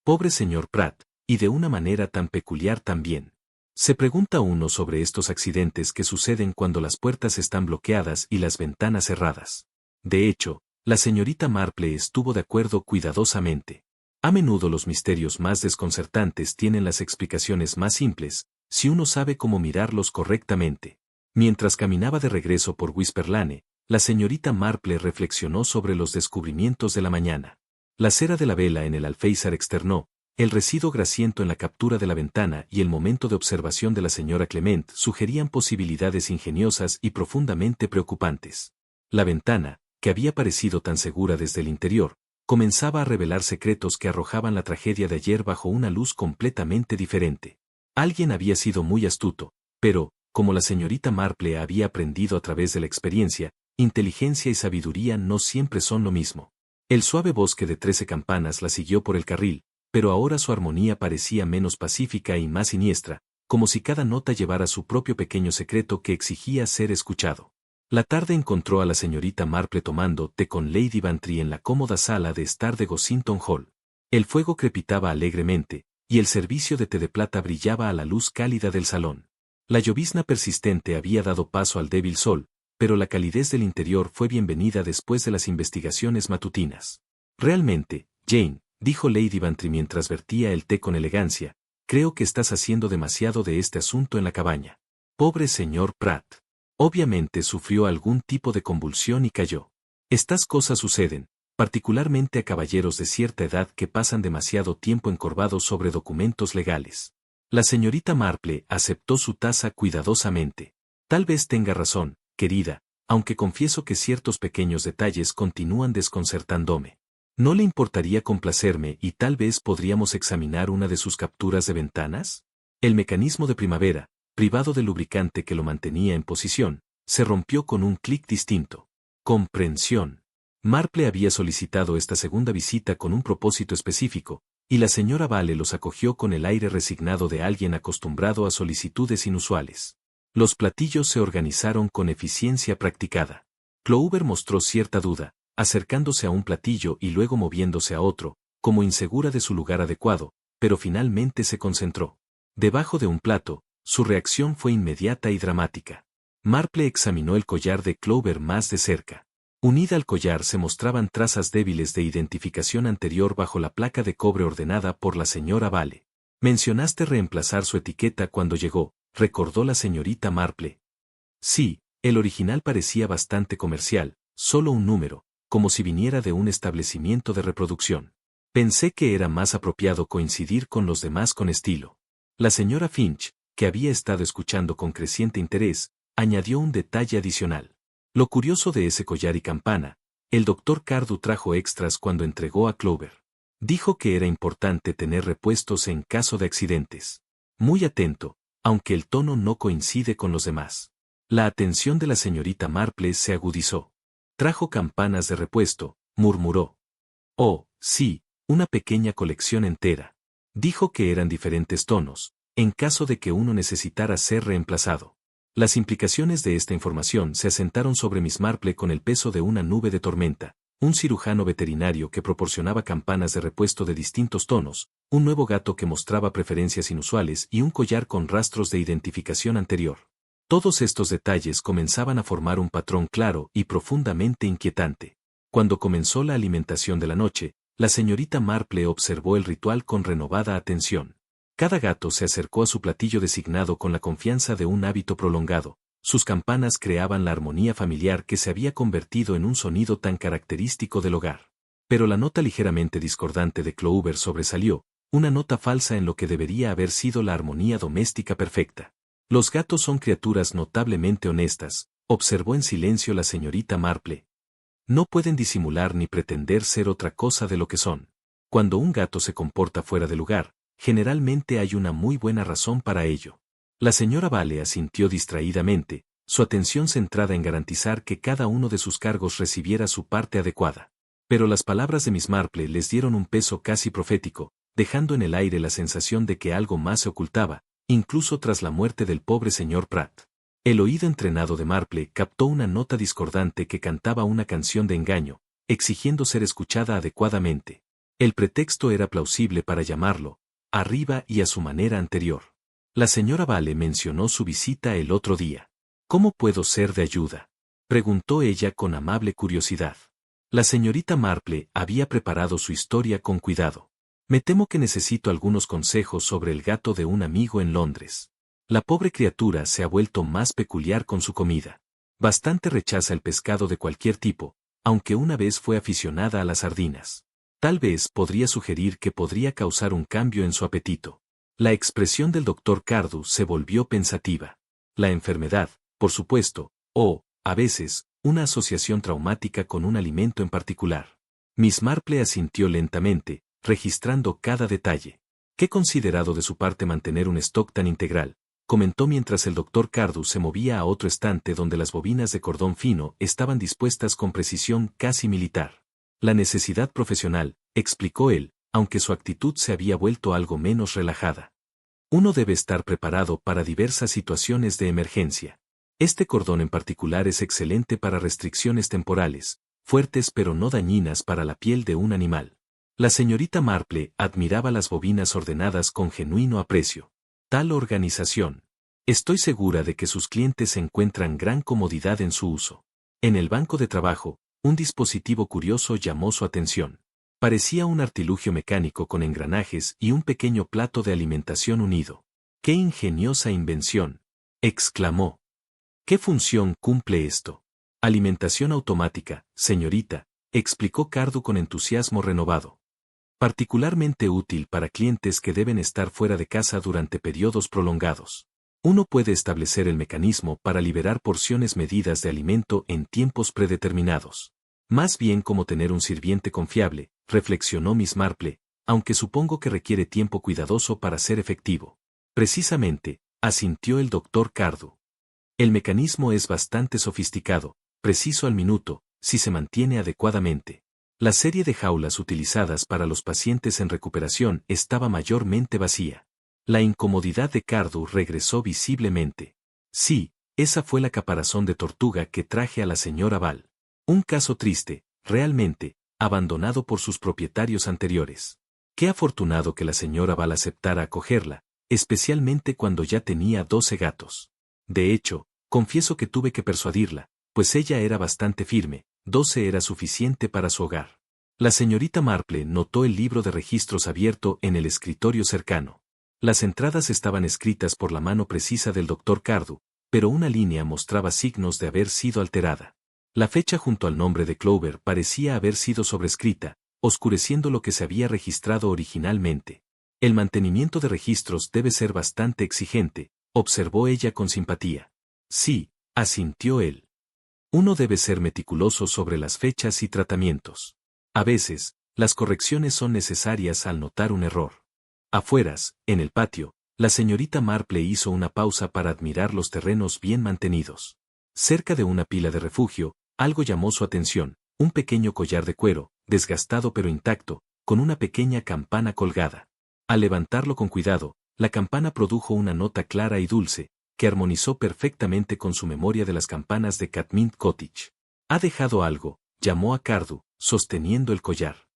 Pobre señor Pratt, y de una manera tan peculiar también. Se pregunta uno sobre estos accidentes que suceden cuando las puertas están bloqueadas y las ventanas cerradas. De hecho, la señorita Marple estuvo de acuerdo cuidadosamente. A menudo los misterios más desconcertantes tienen las explicaciones más simples, si uno sabe cómo mirarlos correctamente. Mientras caminaba de regreso por Whisperlane, la señorita Marple reflexionó sobre los descubrimientos de la mañana. La cera de la vela en el alféizar externo, el residuo grasiento en la captura de la ventana y el momento de observación de la señora Clement sugerían posibilidades ingeniosas y profundamente preocupantes. La ventana, que había parecido tan segura desde el interior, comenzaba a revelar secretos que arrojaban la tragedia de ayer bajo una luz completamente diferente. Alguien había sido muy astuto, pero, como la señorita Marple había aprendido a través de la experiencia, inteligencia y sabiduría no siempre son lo mismo. El suave bosque de 13 campanas la siguió por el carril, pero ahora su armonía parecía menos pacífica y más siniestra, como si cada nota llevara su propio pequeño secreto que exigía ser escuchado. La tarde encontró a la señorita Marple tomando té con Lady Bantry en la cómoda sala de estar de Gossington Hall. El fuego crepitaba alegremente, y el servicio de té de plata brillaba a la luz cálida del salón. La llovizna persistente había dado paso al débil sol, pero la calidez del interior fue bienvenida después de las investigaciones matutinas. Realmente, Jane, dijo Lady Bantry mientras vertía el té con elegancia, creo que estás haciendo demasiado de este asunto en la cabaña. Pobre señor Pratt. Obviamente sufrió algún tipo de convulsión y cayó. Estas cosas suceden, particularmente a caballeros de cierta edad que pasan demasiado tiempo encorvados sobre documentos legales. La señorita Marple aceptó su taza cuidadosamente. Tal vez tenga razón, querida, aunque confieso que ciertos pequeños detalles continúan desconcertándome. ¿No le importaría complacerme y tal vez podríamos examinar una de sus capturas de ventanas? El mecanismo de primavera, privado del lubricante que lo mantenía en posición, se rompió con un clic distinto. Comprensión. Marple había solicitado esta segunda visita con un propósito específico, y la señora Vale los acogió con el aire resignado de alguien acostumbrado a solicitudes inusuales. Los platillos se organizaron con eficiencia practicada. Clover mostró cierta duda, acercándose a un platillo y luego moviéndose a otro, como insegura de su lugar adecuado, pero finalmente se concentró. Debajo de un plato, su reacción fue inmediata y dramática. Marple examinó el collar de Clover más de cerca. Unida al collar se mostraban trazas débiles de identificación anterior bajo la placa de cobre ordenada por la señora Vale. Mencionaste reemplazar su etiqueta cuando llegó, recordó la señorita Marple. Sí, el original parecía bastante comercial, solo un número, como si viniera de un establecimiento de reproducción. Pensé que era más apropiado coincidir con los demás con estilo. La señora Finch, que había estado escuchando con creciente interés, añadió un detalle adicional. Lo curioso de ese collar y campana, el doctor Cardew trajo extras cuando entregó a Clover. Dijo que era importante tener repuestos en caso de accidentes. Muy atento, aunque el tono no coincide con los demás. La atención de la señorita Marple se agudizó. Trajo campanas de repuesto, murmuró. Oh, sí, una pequeña colección entera. Dijo que eran diferentes tonos, en caso de que uno necesitara ser reemplazado. Las implicaciones de esta información se asentaron sobre Miss Marple con el peso de una nube de tormenta, un cirujano veterinario que proporcionaba campanas de repuesto de distintos tonos, un nuevo gato que mostraba preferencias inusuales y un collar con rastros de identificación anterior. Todos estos detalles comenzaban a formar un patrón claro y profundamente inquietante. Cuando comenzó la alimentación de la noche, la señorita Marple observó el ritual con renovada atención. Cada gato se acercó a su platillo designado con la confianza de un hábito prolongado. Sus campanas creaban la armonía familiar que se había convertido en un sonido tan característico del hogar. Pero la nota ligeramente discordante de Clover sobresalió, una nota falsa en lo que debería haber sido la armonía doméstica perfecta. Los gatos son criaturas notablemente honestas, observó en silencio la señorita Marple. No pueden disimular ni pretender ser otra cosa de lo que son. Cuando un gato se comporta fuera de lugar, generalmente hay una muy buena razón para ello. La señora Vale asintió distraídamente, su atención centrada en garantizar que cada uno de sus cargos recibiera su parte adecuada. Pero las palabras de Miss Marple les dieron un peso casi profético, dejando en el aire la sensación de que algo más se ocultaba, incluso tras la muerte del pobre señor Pratt. El oído entrenado de Marple captó una nota discordante que cantaba una canción de engaño, exigiendo ser escuchada adecuadamente. El pretexto era plausible para llamarlo, arriba y a su manera anterior. La señora Vale mencionó su visita el otro día. ¿Cómo puedo ser de ayuda?, preguntó ella con amable curiosidad. La señorita Marple había preparado su historia con cuidado. Me temo que necesito algunos consejos sobre el gato de un amigo en Londres. La pobre criatura se ha vuelto más peculiar con su comida. Bastante rechaza el pescado de cualquier tipo, aunque una vez fue aficionada a las sardinas. Tal vez podría sugerir que podría causar un cambio en su apetito. La expresión del doctor Cardew se volvió pensativa. La enfermedad, por supuesto, o, a veces, una asociación traumática con un alimento en particular. Miss Marple asintió lentamente, registrando cada detalle. Qué considerado de su parte mantener un stock tan integral, comentó mientras el doctor Cardew se movía a otro estante donde las bobinas de cordón fino estaban dispuestas con precisión casi militar. La necesidad profesional, explicó él, aunque su actitud se había vuelto algo menos relajada. Uno debe estar preparado para diversas situaciones de emergencia. Este cordón en particular es excelente para restricciones temporales, fuertes pero no dañinas para la piel de un animal. La señorita Marple admiraba las bobinas ordenadas con genuino aprecio. Tal organización. Estoy segura de que sus clientes encuentran gran comodidad en su uso. En el banco de trabajo, un dispositivo curioso llamó su atención. Parecía un artilugio mecánico con engranajes y un pequeño plato de alimentación unido. ¡Qué ingeniosa invención!, exclamó. ¿Qué función cumple esto? Alimentación automática, señorita, explicó Cardew con entusiasmo renovado. Particularmente útil para clientes que deben estar fuera de casa durante periodos prolongados. Uno puede establecer el mecanismo para liberar porciones medidas de alimento en tiempos predeterminados. Más bien como tener un sirviente confiable, reflexionó Miss Marple, aunque supongo que requiere tiempo cuidadoso para ser efectivo. Precisamente, asintió el doctor Cardew. El mecanismo es bastante sofisticado, preciso al minuto, si se mantiene adecuadamente. La serie de jaulas utilizadas para los pacientes en recuperación estaba mayormente vacía. La incomodidad de Cardew regresó visiblemente. Sí, esa fue la caparazón de tortuga que traje a la señora Val. Un caso triste, realmente, abandonado por sus propietarios anteriores. Qué afortunado que la señora Val aceptara acogerla, especialmente cuando ya tenía 12 gatos. De hecho, confieso que tuve que persuadirla, pues ella era bastante firme, 12 era suficiente para su hogar. La señorita Marple notó el libro de registros abierto en el escritorio cercano. Las entradas estaban escritas por la mano precisa del doctor Cardew, pero una línea mostraba signos de haber sido alterada. La fecha junto al nombre de Clover parecía haber sido sobrescrita, oscureciendo lo que se había registrado originalmente. El mantenimiento de registros debe ser bastante exigente, observó ella con simpatía. Sí, asintió él. Uno debe ser meticuloso sobre las fechas y tratamientos. A veces, las correcciones son necesarias al notar un error. Afueras, en el patio, la señorita Marple hizo una pausa para admirar los terrenos bien mantenidos. Cerca de una pila de refugio, algo llamó su atención, un pequeño collar de cuero, desgastado pero intacto, con una pequeña campana colgada. Al levantarlo con cuidado, la campana produjo una nota clara y dulce, que armonizó perfectamente con su memoria de las campanas de Catmint Cottage. «¿Ha dejado algo?», llamó a Cardew, sosteniendo el collar.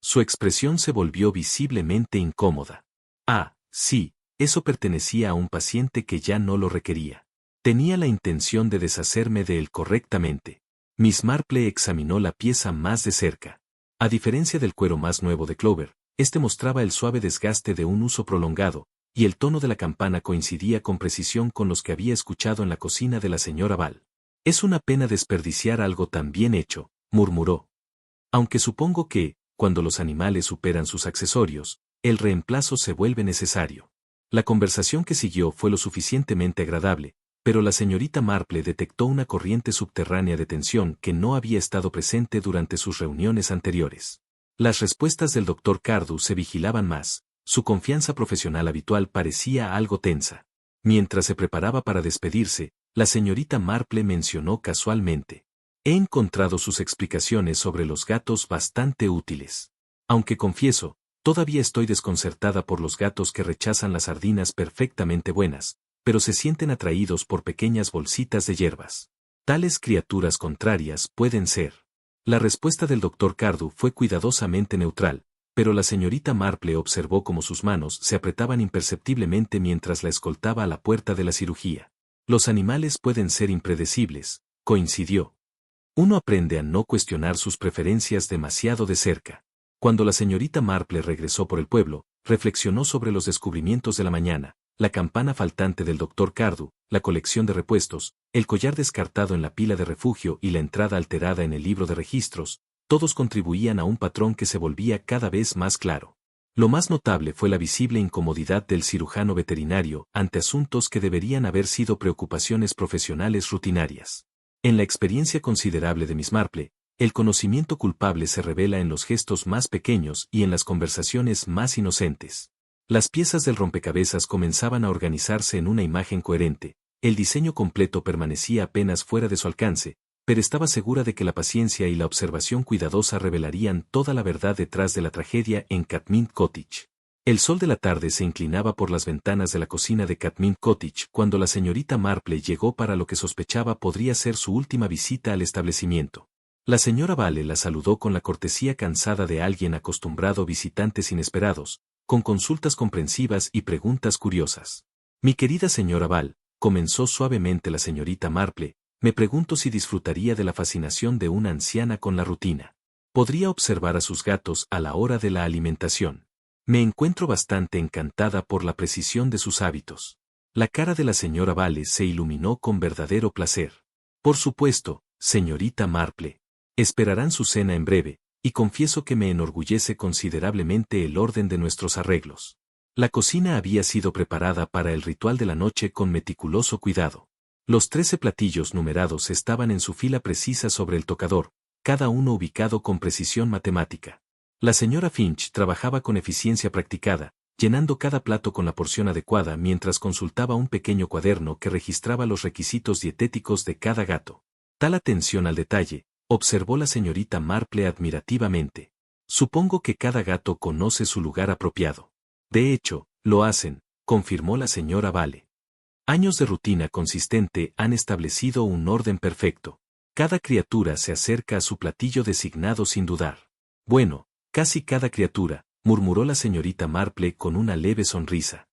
Su expresión se volvió visiblemente incómoda. «Ah, sí, eso pertenecía a un paciente que ya no lo requería. Tenía la intención de deshacerme de él correctamente». Miss Marple examinó la pieza más de cerca. A diferencia del cuero más nuevo de Clover, este mostraba el suave desgaste de un uso prolongado, y el tono de la campana coincidía con precisión con los que había escuchado en la cocina de la señora Val. «Es una pena desperdiciar algo tan bien hecho», murmuró. «Aunque supongo que, cuando los animales superan sus accesorios, el reemplazo se vuelve necesario». La conversación que siguió fue lo suficientemente agradable, pero la señorita Marple detectó una corriente subterránea de tensión que no había estado presente durante sus reuniones anteriores. Las respuestas del doctor Cardew se vigilaban más, su confianza profesional habitual parecía algo tensa. Mientras se preparaba para despedirse, la señorita Marple mencionó casualmente: he encontrado sus explicaciones sobre los gatos bastante útiles. Aunque confieso, todavía estoy desconcertada por los gatos que rechazan las sardinas perfectamente buenas, pero se sienten atraídos por pequeñas bolsitas de hierbas. Tales criaturas contrarias pueden ser. La respuesta del doctor Cardew fue cuidadosamente neutral, pero la señorita Marple observó cómo sus manos se apretaban imperceptiblemente mientras la escoltaba a la puerta de la cirugía. Los animales pueden ser impredecibles, coincidió. Uno aprende a no cuestionar sus preferencias demasiado de cerca. Cuando la señorita Marple regresó por el pueblo, reflexionó sobre los descubrimientos de la mañana: la campana faltante del doctor Cardew, la colección de repuestos, el collar descartado en la pila de refugio y la entrada alterada en el libro de registros. Todos contribuían a un patrón que se volvía cada vez más claro. Lo más notable fue la visible incomodidad del cirujano veterinario ante asuntos que deberían haber sido preocupaciones profesionales rutinarias. En la experiencia considerable de Miss Marple, el conocimiento culpable se revela en los gestos más pequeños y en las conversaciones más inocentes. Las piezas del rompecabezas comenzaban a organizarse en una imagen coherente, el diseño completo permanecía apenas fuera de su alcance, pero estaba segura de que la paciencia y la observación cuidadosa revelarían toda la verdad detrás de la tragedia en Catmint Cottage. El sol de la tarde se inclinaba por las ventanas de la cocina de Catmint Cottage cuando la señorita Marple llegó para lo que sospechaba podría ser su última visita al establecimiento. La señora Vale la saludó con la cortesía cansada de alguien acostumbrado a visitantes inesperados, con consultas comprensivas y preguntas curiosas. Mi querida señora Vale, comenzó suavemente la señorita Marple, me pregunto si disfrutaría de la fascinación de una anciana con la rutina. Podría observar a sus gatos a la hora de la alimentación. Me encuentro bastante encantada por la precisión de sus hábitos. La cara de la señora Vale se iluminó con verdadero placer. Por supuesto, señorita Marple. Esperarán su cena en breve, y confieso que me enorgullece considerablemente el orden de nuestros arreglos. La cocina había sido preparada para el ritual de la noche con meticuloso cuidado. Los 13 platillos numerados estaban en su fila precisa sobre el tocador, cada uno ubicado con precisión matemática. La señora Finch trabajaba con eficiencia practicada, llenando cada plato con la porción adecuada mientras consultaba un pequeño cuaderno que registraba los requisitos dietéticos de cada gato. Tal atención al detalle, observó la señorita Marple admirativamente. Supongo que cada gato conoce su lugar apropiado. De hecho, lo hacen, confirmó la señora Vale. Años de rutina consistente han establecido un orden perfecto. Cada criatura se acerca a su platillo designado sin dudar. Bueno, casi cada criatura, murmuró la señorita Marple con una leve sonrisa.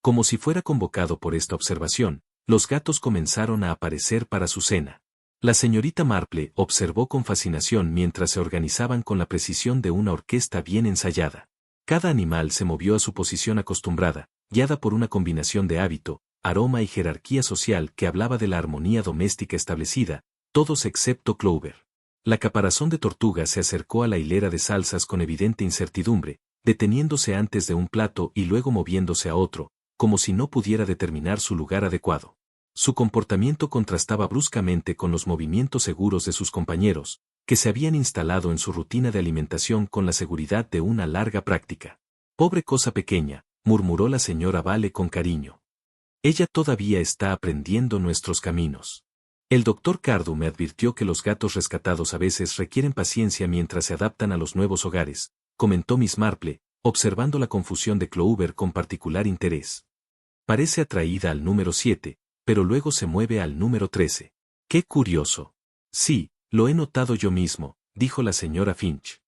Como si fuera convocado por esta observación, los gatos comenzaron a aparecer para su cena. La señorita Marple observó con fascinación mientras se organizaban con la precisión de una orquesta bien ensayada. Cada animal se movió a su posición acostumbrada, guiada por una combinación de hábito, aroma y jerarquía social que hablaba de la armonía doméstica establecida, todos excepto Clover. La caparazón de tortuga se acercó a la hilera de salsas con evidente incertidumbre, deteniéndose antes de un plato y luego moviéndose a otro, como si no pudiera determinar su lugar adecuado. Su comportamiento contrastaba bruscamente con los movimientos seguros de sus compañeros, que se habían instalado en su rutina de alimentación con la seguridad de una larga práctica. Pobre cosa pequeña, murmuró la señora Vale con cariño. Ella todavía está aprendiendo nuestros caminos. El doctor Cardew me advirtió que los gatos rescatados a veces requieren paciencia mientras se adaptan a los nuevos hogares, comentó Miss Marple, observando la confusión de Clover con particular interés. Parece atraída al número 7, pero luego se mueve al número 13. ¡Qué curioso! Sí, lo he notado yo mismo, dijo la señora Finch.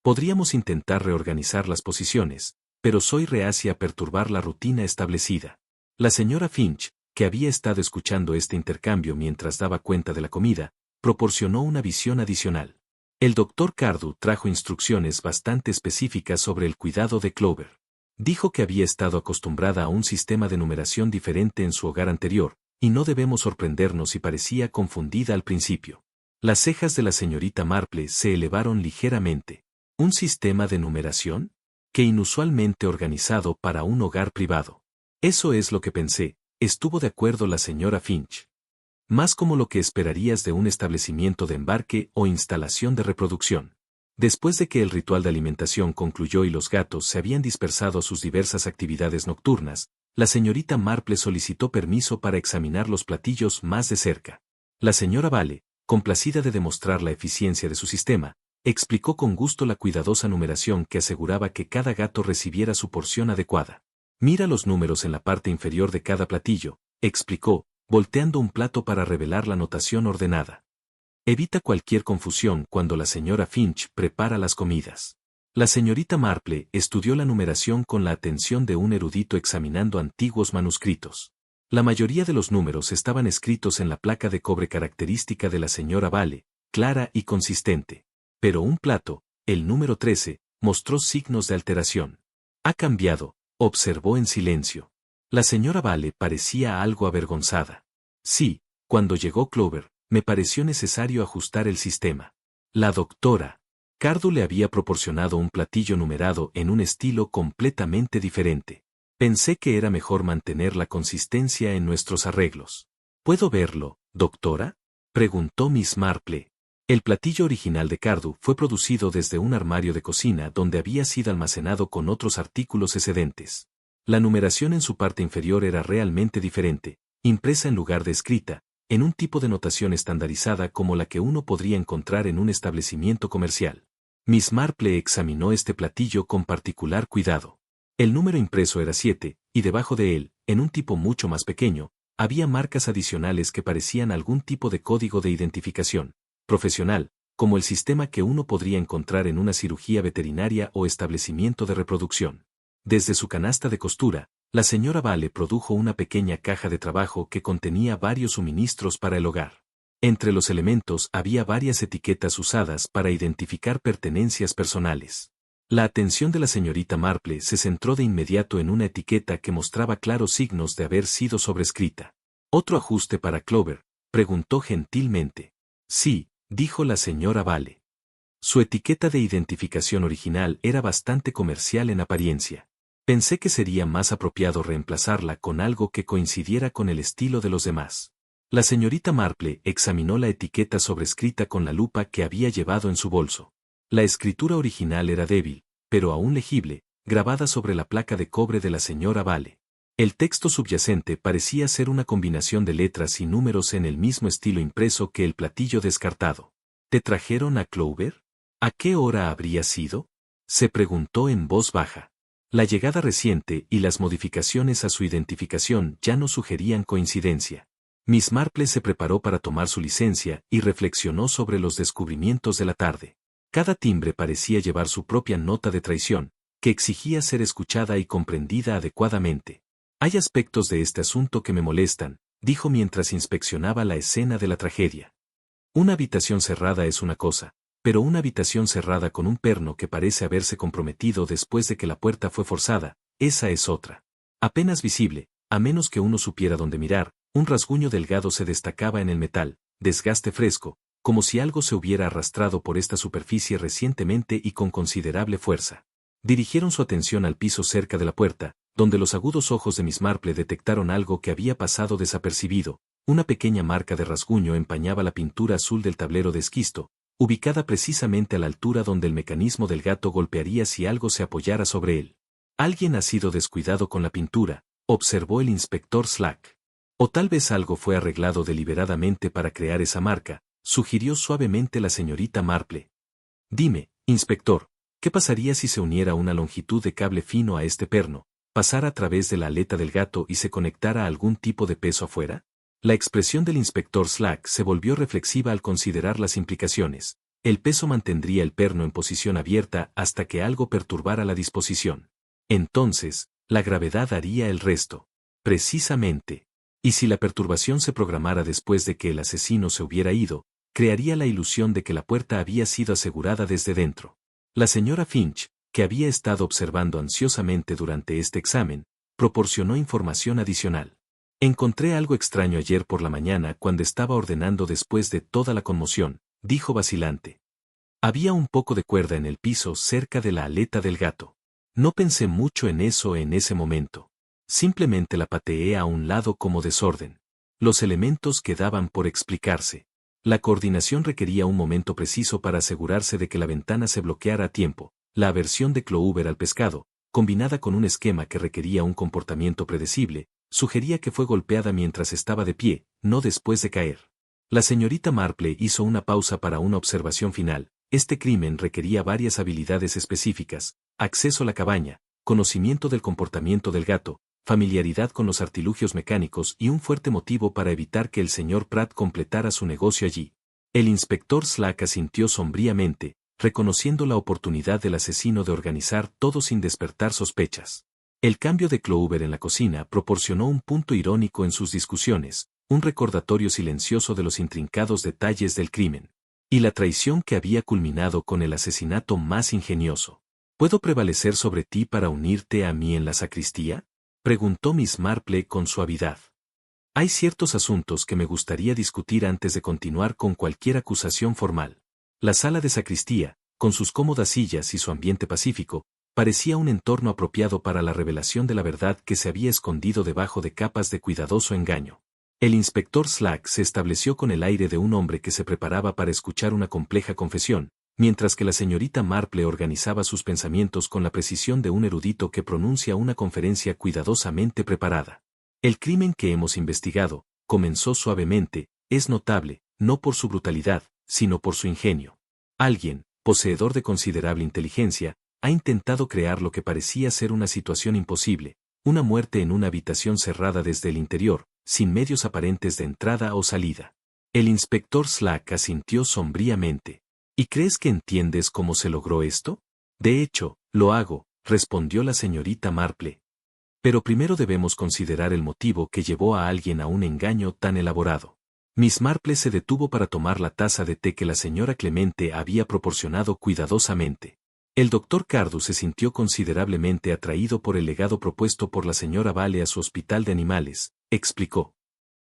Podríamos intentar reorganizar las posiciones, pero soy reacia a perturbar la rutina establecida. La señora Finch, que había estado escuchando este intercambio mientras daba cuenta de la comida, proporcionó una visión adicional. El doctor Cardew trajo instrucciones bastante específicas sobre el cuidado de Clover. Dijo que había estado acostumbrada a un sistema de numeración diferente en su hogar anterior, y no debemos sorprendernos si parecía confundida al principio. Las cejas de la señorita Marple se elevaron ligeramente. ¿Un sistema de numeración? ¡Qué inusualmente organizado para un hogar privado! Eso es lo que pensé. estuvo de acuerdo la señora Finch. Más como lo que esperarías de un establecimiento de embarque o instalación de reproducción. Después de que el ritual de alimentación concluyó y los gatos se habían dispersado a sus diversas actividades nocturnas, la señorita Marple solicitó permiso para examinar los platillos más de cerca. La señora Vale, complacida de demostrar la eficiencia de su sistema, explicó con gusto la cuidadosa numeración que aseguraba que cada gato recibiera su porción adecuada. Mira los números en la parte inferior de cada platillo, explicó, volteando un plato para revelar la notación ordenada. Evita cualquier confusión cuando la señora Finch prepara las comidas. La señorita Marple estudió la numeración con la atención de un erudito examinando antiguos manuscritos. La mayoría de los números estaban escritos en la placa de cobre característica de la señora Vale, clara y consistente. Pero un plato, el número 13, mostró signos de alteración. Ha cambiado, observó en silencio. La señora Vale parecía algo avergonzada. Sí, cuando llegó Clover, me pareció necesario ajustar el sistema. La doctora Cardu le había proporcionado un platillo numerado en un estilo completamente diferente. Pensé que era mejor mantener la consistencia en nuestros arreglos. ¿Puedo verlo, doctora?, preguntó Miss Marple. El platillo original de Cardu fue producido desde un armario de cocina donde había sido almacenado con otros artículos excedentes. La numeración en su parte inferior era realmente diferente, impresa en lugar de escrita, en un tipo de notación estandarizada como la que uno podría encontrar en un establecimiento comercial. Miss Marple examinó este platillo con particular cuidado. El número impreso era 7, y debajo de él, en un tipo mucho más pequeño, había marcas adicionales que parecían algún tipo de código de identificación profesional, como el sistema que uno podría encontrar en una cirugía veterinaria o establecimiento de reproducción. Desde su canasta de costura, la señora Vale produjo una pequeña caja de trabajo que contenía varios suministros para el hogar. Entre los elementos había varias etiquetas usadas para identificar pertenencias personales. La atención de la señorita Marple se centró de inmediato en una etiqueta que mostraba claros signos de haber sido sobrescrita. ¿Otro ajuste para Clover?, preguntó gentilmente. Sí, dijo la señora Vale. Su etiqueta de identificación original era bastante comercial en apariencia. Pensé que sería más apropiado reemplazarla con algo que coincidiera con el estilo de los demás. La señorita Marple examinó la etiqueta sobrescrita con la lupa que había llevado en su bolso. La escritura original era débil, pero aún legible, grabada sobre la placa de cobre de la señora Vale. El texto subyacente parecía ser una combinación de letras y números en el mismo estilo impreso que el platillo descartado. ¿Te trajeron a Clover? ¿A qué hora habría sido?, se preguntó en voz baja. La llegada reciente y las modificaciones a su identificación ya no sugerían coincidencia. Miss Marple se preparó para tomar su licencia y reflexionó sobre los descubrimientos de la tarde. Cada timbre parecía llevar su propia nota de traición, que exigía ser escuchada y comprendida adecuadamente. Hay aspectos de este asunto que me molestan, dijo mientras inspeccionaba la escena de la tragedia. Una habitación cerrada es una cosa, pero una habitación cerrada con un perno que parece haberse comprometido después de que la puerta fue forzada, esa es otra. Apenas visible, a menos que uno supiera dónde mirar, un rasguño delgado se destacaba en el metal, desgaste fresco, como si algo se hubiera arrastrado por esta superficie recientemente y con considerable fuerza. Dirigieron su atención al piso cerca de la puerta, donde los agudos ojos de Miss Marple detectaron algo que había pasado desapercibido. Una pequeña marca de rasguño empañaba la pintura azul del tablero de esquisto, ubicada precisamente a la altura donde el mecanismo del gato golpearía si algo se apoyara sobre él. Alguien ha sido descuidado con la pintura, observó el inspector Slack. O tal vez algo fue arreglado deliberadamente para crear esa marca, sugirió suavemente la señorita Marple. Dime, inspector, ¿qué pasaría si se uniera una longitud de cable fino a este perno, pasara a través de la aleta del gato y se conectara a algún tipo de peso afuera? La expresión del inspector Slack se volvió reflexiva al considerar las implicaciones. El peso mantendría el perno en posición abierta hasta que algo perturbara la disposición. Entonces, la gravedad haría el resto. Precisamente. Y si la perturbación se programara después de que el asesino se hubiera ido, crearía la ilusión de que la puerta había sido asegurada desde dentro. La señora Finch, que había estado observando ansiosamente durante este examen, proporcionó información adicional. Encontré algo extraño ayer por la mañana cuando estaba ordenando después de toda la conmoción, dijo vacilante. Había un poco de cuerda en el piso cerca de la aleta del gato. No pensé mucho en eso en ese momento. Simplemente la pateé a un lado como desorden. Los elementos quedaban por explicarse. La coordinación requería un momento preciso para asegurarse de que la ventana se bloqueara a tiempo. La aversión de Clover al pescado, combinada con un esquema que requería un comportamiento predecible, sugería que fue golpeada mientras estaba de pie, no después de caer. La señorita Marple hizo una pausa para una observación final. Este crimen requería varias habilidades específicas: acceso a la cabaña, conocimiento del comportamiento del gato, familiaridad con los artilugios mecánicos y un fuerte motivo para evitar que el señor Pratt completara su negocio allí. El inspector Slack asintió sombríamente, reconociendo la oportunidad del asesino de organizar todo sin despertar sospechas. El cambio de Clover en la cocina proporcionó un punto irónico en sus discusiones, un recordatorio silencioso de los intrincados detalles del crimen, y la traición que había culminado con el asesinato más ingenioso. ¿Puedo prevalecer sobre ti para unirte a mí en la sacristía?, preguntó Miss Marple con suavidad. Hay ciertos asuntos que me gustaría discutir antes de continuar con cualquier acusación formal. La sala de sacristía, con sus cómodas sillas y su ambiente pacífico, parecía un entorno apropiado para la revelación de la verdad que se había escondido debajo de capas de cuidadoso engaño. El inspector Slack se estableció con el aire de un hombre que se preparaba para escuchar una compleja confesión, mientras que la señorita Marple organizaba sus pensamientos con la precisión de un erudito que pronuncia una conferencia cuidadosamente preparada. El crimen que hemos investigado, comenzó suavemente, es notable, no por su brutalidad, sino por su ingenio. Alguien, poseedor de considerable inteligencia, ha intentado crear lo que parecía ser una situación imposible, una muerte en una habitación cerrada desde el interior, sin medios aparentes de entrada o salida. El inspector Slack asintió sombríamente. ¿Y crees que entiendes cómo se logró esto? De hecho, lo hago, respondió la señorita Marple. Pero primero debemos considerar el motivo que llevó a alguien a un engaño tan elaborado. Miss Marple se detuvo para tomar la taza de té que la señora Clemente había proporcionado cuidadosamente. El doctor Cardu se sintió considerablemente atraído por el legado propuesto por la señora Vale a su hospital de animales, explicó.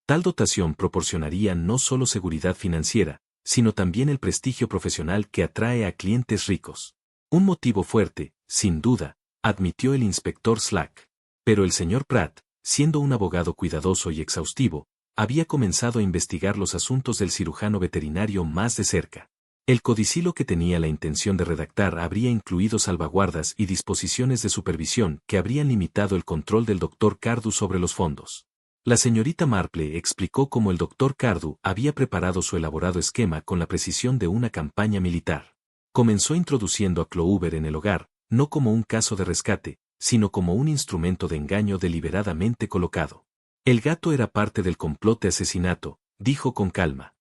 Tal dotación proporcionaría no solo seguridad financiera, sino también el prestigio profesional que atrae a clientes ricos. Un motivo fuerte, sin duda, admitió el inspector Slack. Pero el señor Pratt, siendo un abogado cuidadoso y exhaustivo, había comenzado a investigar los asuntos del cirujano veterinario más de cerca. El codicilo que tenía la intención de redactar habría incluido salvaguardas y disposiciones de supervisión que habrían limitado el control del doctor Cardu sobre los fondos. La señorita Marple explicó cómo el doctor Cardu había preparado su elaborado esquema con la precisión de una campaña militar. Comenzó introduciendo a Clover en el hogar, no como un caso de rescate, sino como un instrumento de engaño deliberadamente colocado. El gato era parte del complot de asesinato, dijo con calma.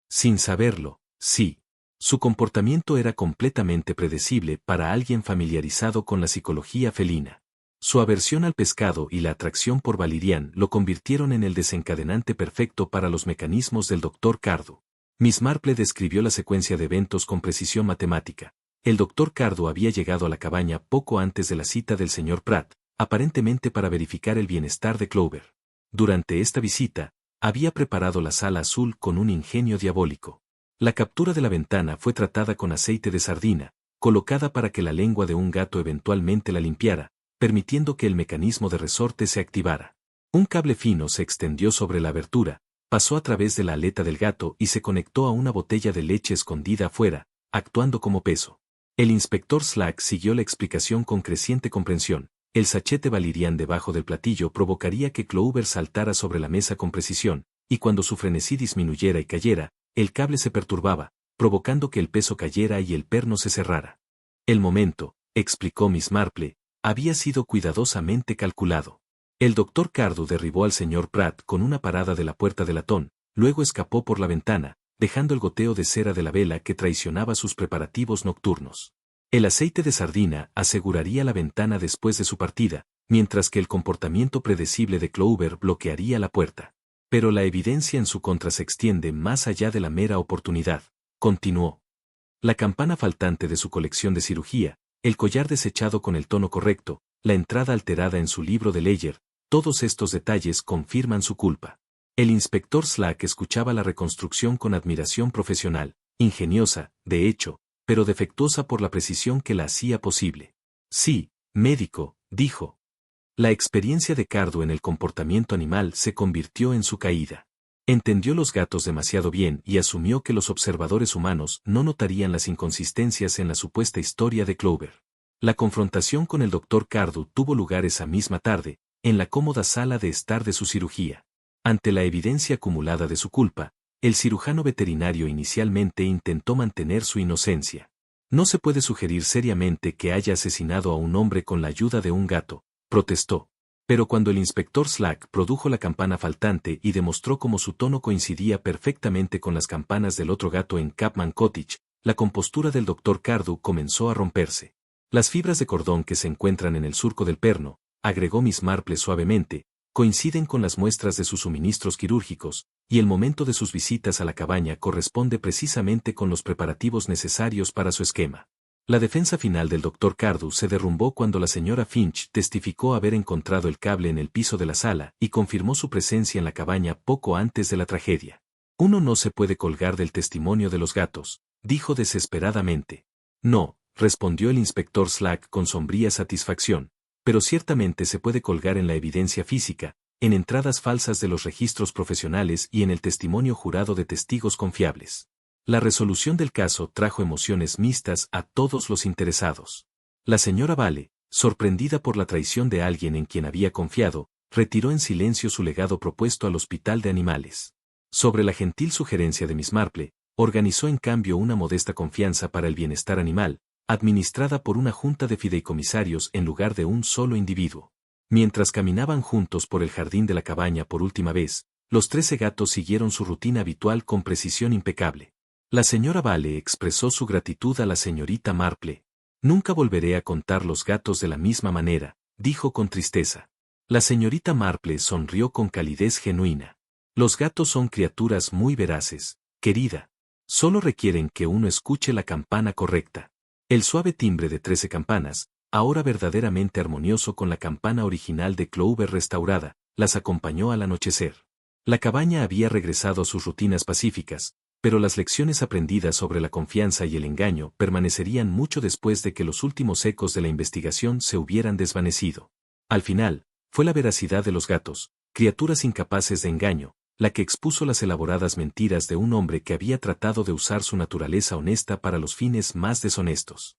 Sin saberlo, sí. Su comportamiento era completamente predecible para alguien familiarizado con la psicología felina. Su aversión al pescado y la atracción por Valirian lo convirtieron en el desencadenante perfecto para los mecanismos del Dr. Cardu. Miss Marple describió la secuencia de eventos con precisión matemática. El Dr. Cardu había llegado a la cabaña poco antes de la cita del señor Pratt, aparentemente para verificar el bienestar de Clover. Durante esta visita, había preparado la sala azul con un ingenio diabólico. La captura de la ventana fue tratada con aceite de sardina, colocada para que la lengua de un gato eventualmente la limpiara, permitiendo que el mecanismo de resorte se activara. Un cable fino se extendió sobre la abertura, pasó a través de la aleta del gato y se conectó a una botella de leche escondida afuera, actuando como peso. El inspector Slack siguió la explicación con creciente comprensión. El sachet de Valirian debajo del platillo provocaría que Clover saltara sobre la mesa con precisión, y cuando su frenesí disminuyera y cayera, el cable se perturbaba, provocando que el peso cayera y el perno se cerrara. El momento, explicó Miss Marple, había sido cuidadosamente calculado. El doctor Cardu derribó al señor Pratt con una parada de la puerta de latón, luego escapó por la ventana, dejando el goteo de cera de la vela que traicionaba sus preparativos nocturnos. El aceite de sardina aseguraría la ventana después de su partida, mientras que el comportamiento predecible de Clover bloquearía la puerta. Pero la evidencia en su contra se extiende más allá de la mera oportunidad, continuó. La campana faltante de su colección de cirugía, el collar desechado con el tono correcto, la entrada alterada en su libro de Leyer, todos estos detalles confirman su culpa. El inspector Slack escuchaba la reconstrucción con admiración profesional, ingeniosa, de hecho, pero defectuosa por la precisión que la hacía posible. Sí, médico, dijo. La experiencia de Cardo en el comportamiento animal se convirtió en su caída. Entendió los gatos demasiado bien y asumió que los observadores humanos no notarían las inconsistencias en la supuesta historia de Clover. La confrontación con el Dr. Cardo tuvo lugar esa misma tarde, en la cómoda sala de estar de su cirugía. Ante la evidencia acumulada de su culpa, el cirujano veterinario inicialmente intentó mantener su inocencia. No se puede sugerir seriamente que haya asesinado a un hombre con la ayuda de un gato, protestó. Pero cuando el inspector Slack produjo la campana faltante y demostró cómo su tono coincidía perfectamente con las campanas del otro gato en Capman Cottage, la compostura del Dr. Cardo comenzó a romperse. Las fibras de cordón que se encuentran en el surco del perno, agregó Miss Marple suavemente, coinciden con las muestras de sus suministros quirúrgicos, y el momento de sus visitas a la cabaña corresponde precisamente con los preparativos necesarios para su esquema. La defensa final del Dr. Cardo se derrumbó cuando la señora Finch testificó haber encontrado el cable en el piso de la sala y confirmó su presencia en la cabaña poco antes de la tragedia. Uno no se puede colgar del testimonio de los gatos, dijo desesperadamente. No, respondió el inspector Slack con sombría satisfacción, pero ciertamente se puede colgar en la evidencia física, en entradas falsas de los registros profesionales y en el testimonio jurado de testigos confiables. La resolución del caso trajo emociones mixtas a todos los interesados. La señora Vale, sorprendida por la traición de alguien en quien había confiado, retiró en silencio su legado propuesto al hospital de animales. Sobre la gentil sugerencia de Miss Marple, organizó en cambio una modesta confianza para el bienestar animal, administrada por una junta de fideicomisarios en lugar de un solo individuo. Mientras caminaban juntos por el jardín de la cabaña por última vez, los 13 gatos siguieron su rutina habitual con precisión impecable. La señora Vale expresó su gratitud a la señorita Marple. Nunca volveré a contar los gatos de la misma manera, dijo con tristeza. La señorita Marple sonrió con calidez genuina. Los gatos son criaturas muy veraces, querida. Solo requieren que uno escuche la campana correcta. El suave timbre de 13 campanas, ahora verdaderamente armonioso con la campana original de Clover restaurada, las acompañó al anochecer. La cabaña había regresado a sus rutinas pacíficas, pero las lecciones aprendidas sobre la confianza y el engaño permanecerían mucho después de que los últimos ecos de la investigación se hubieran desvanecido. Al final, fue la veracidad de los gatos, criaturas incapaces de engaño, la que expuso las elaboradas mentiras de un hombre que había tratado de usar su naturaleza honesta para los fines más deshonestos.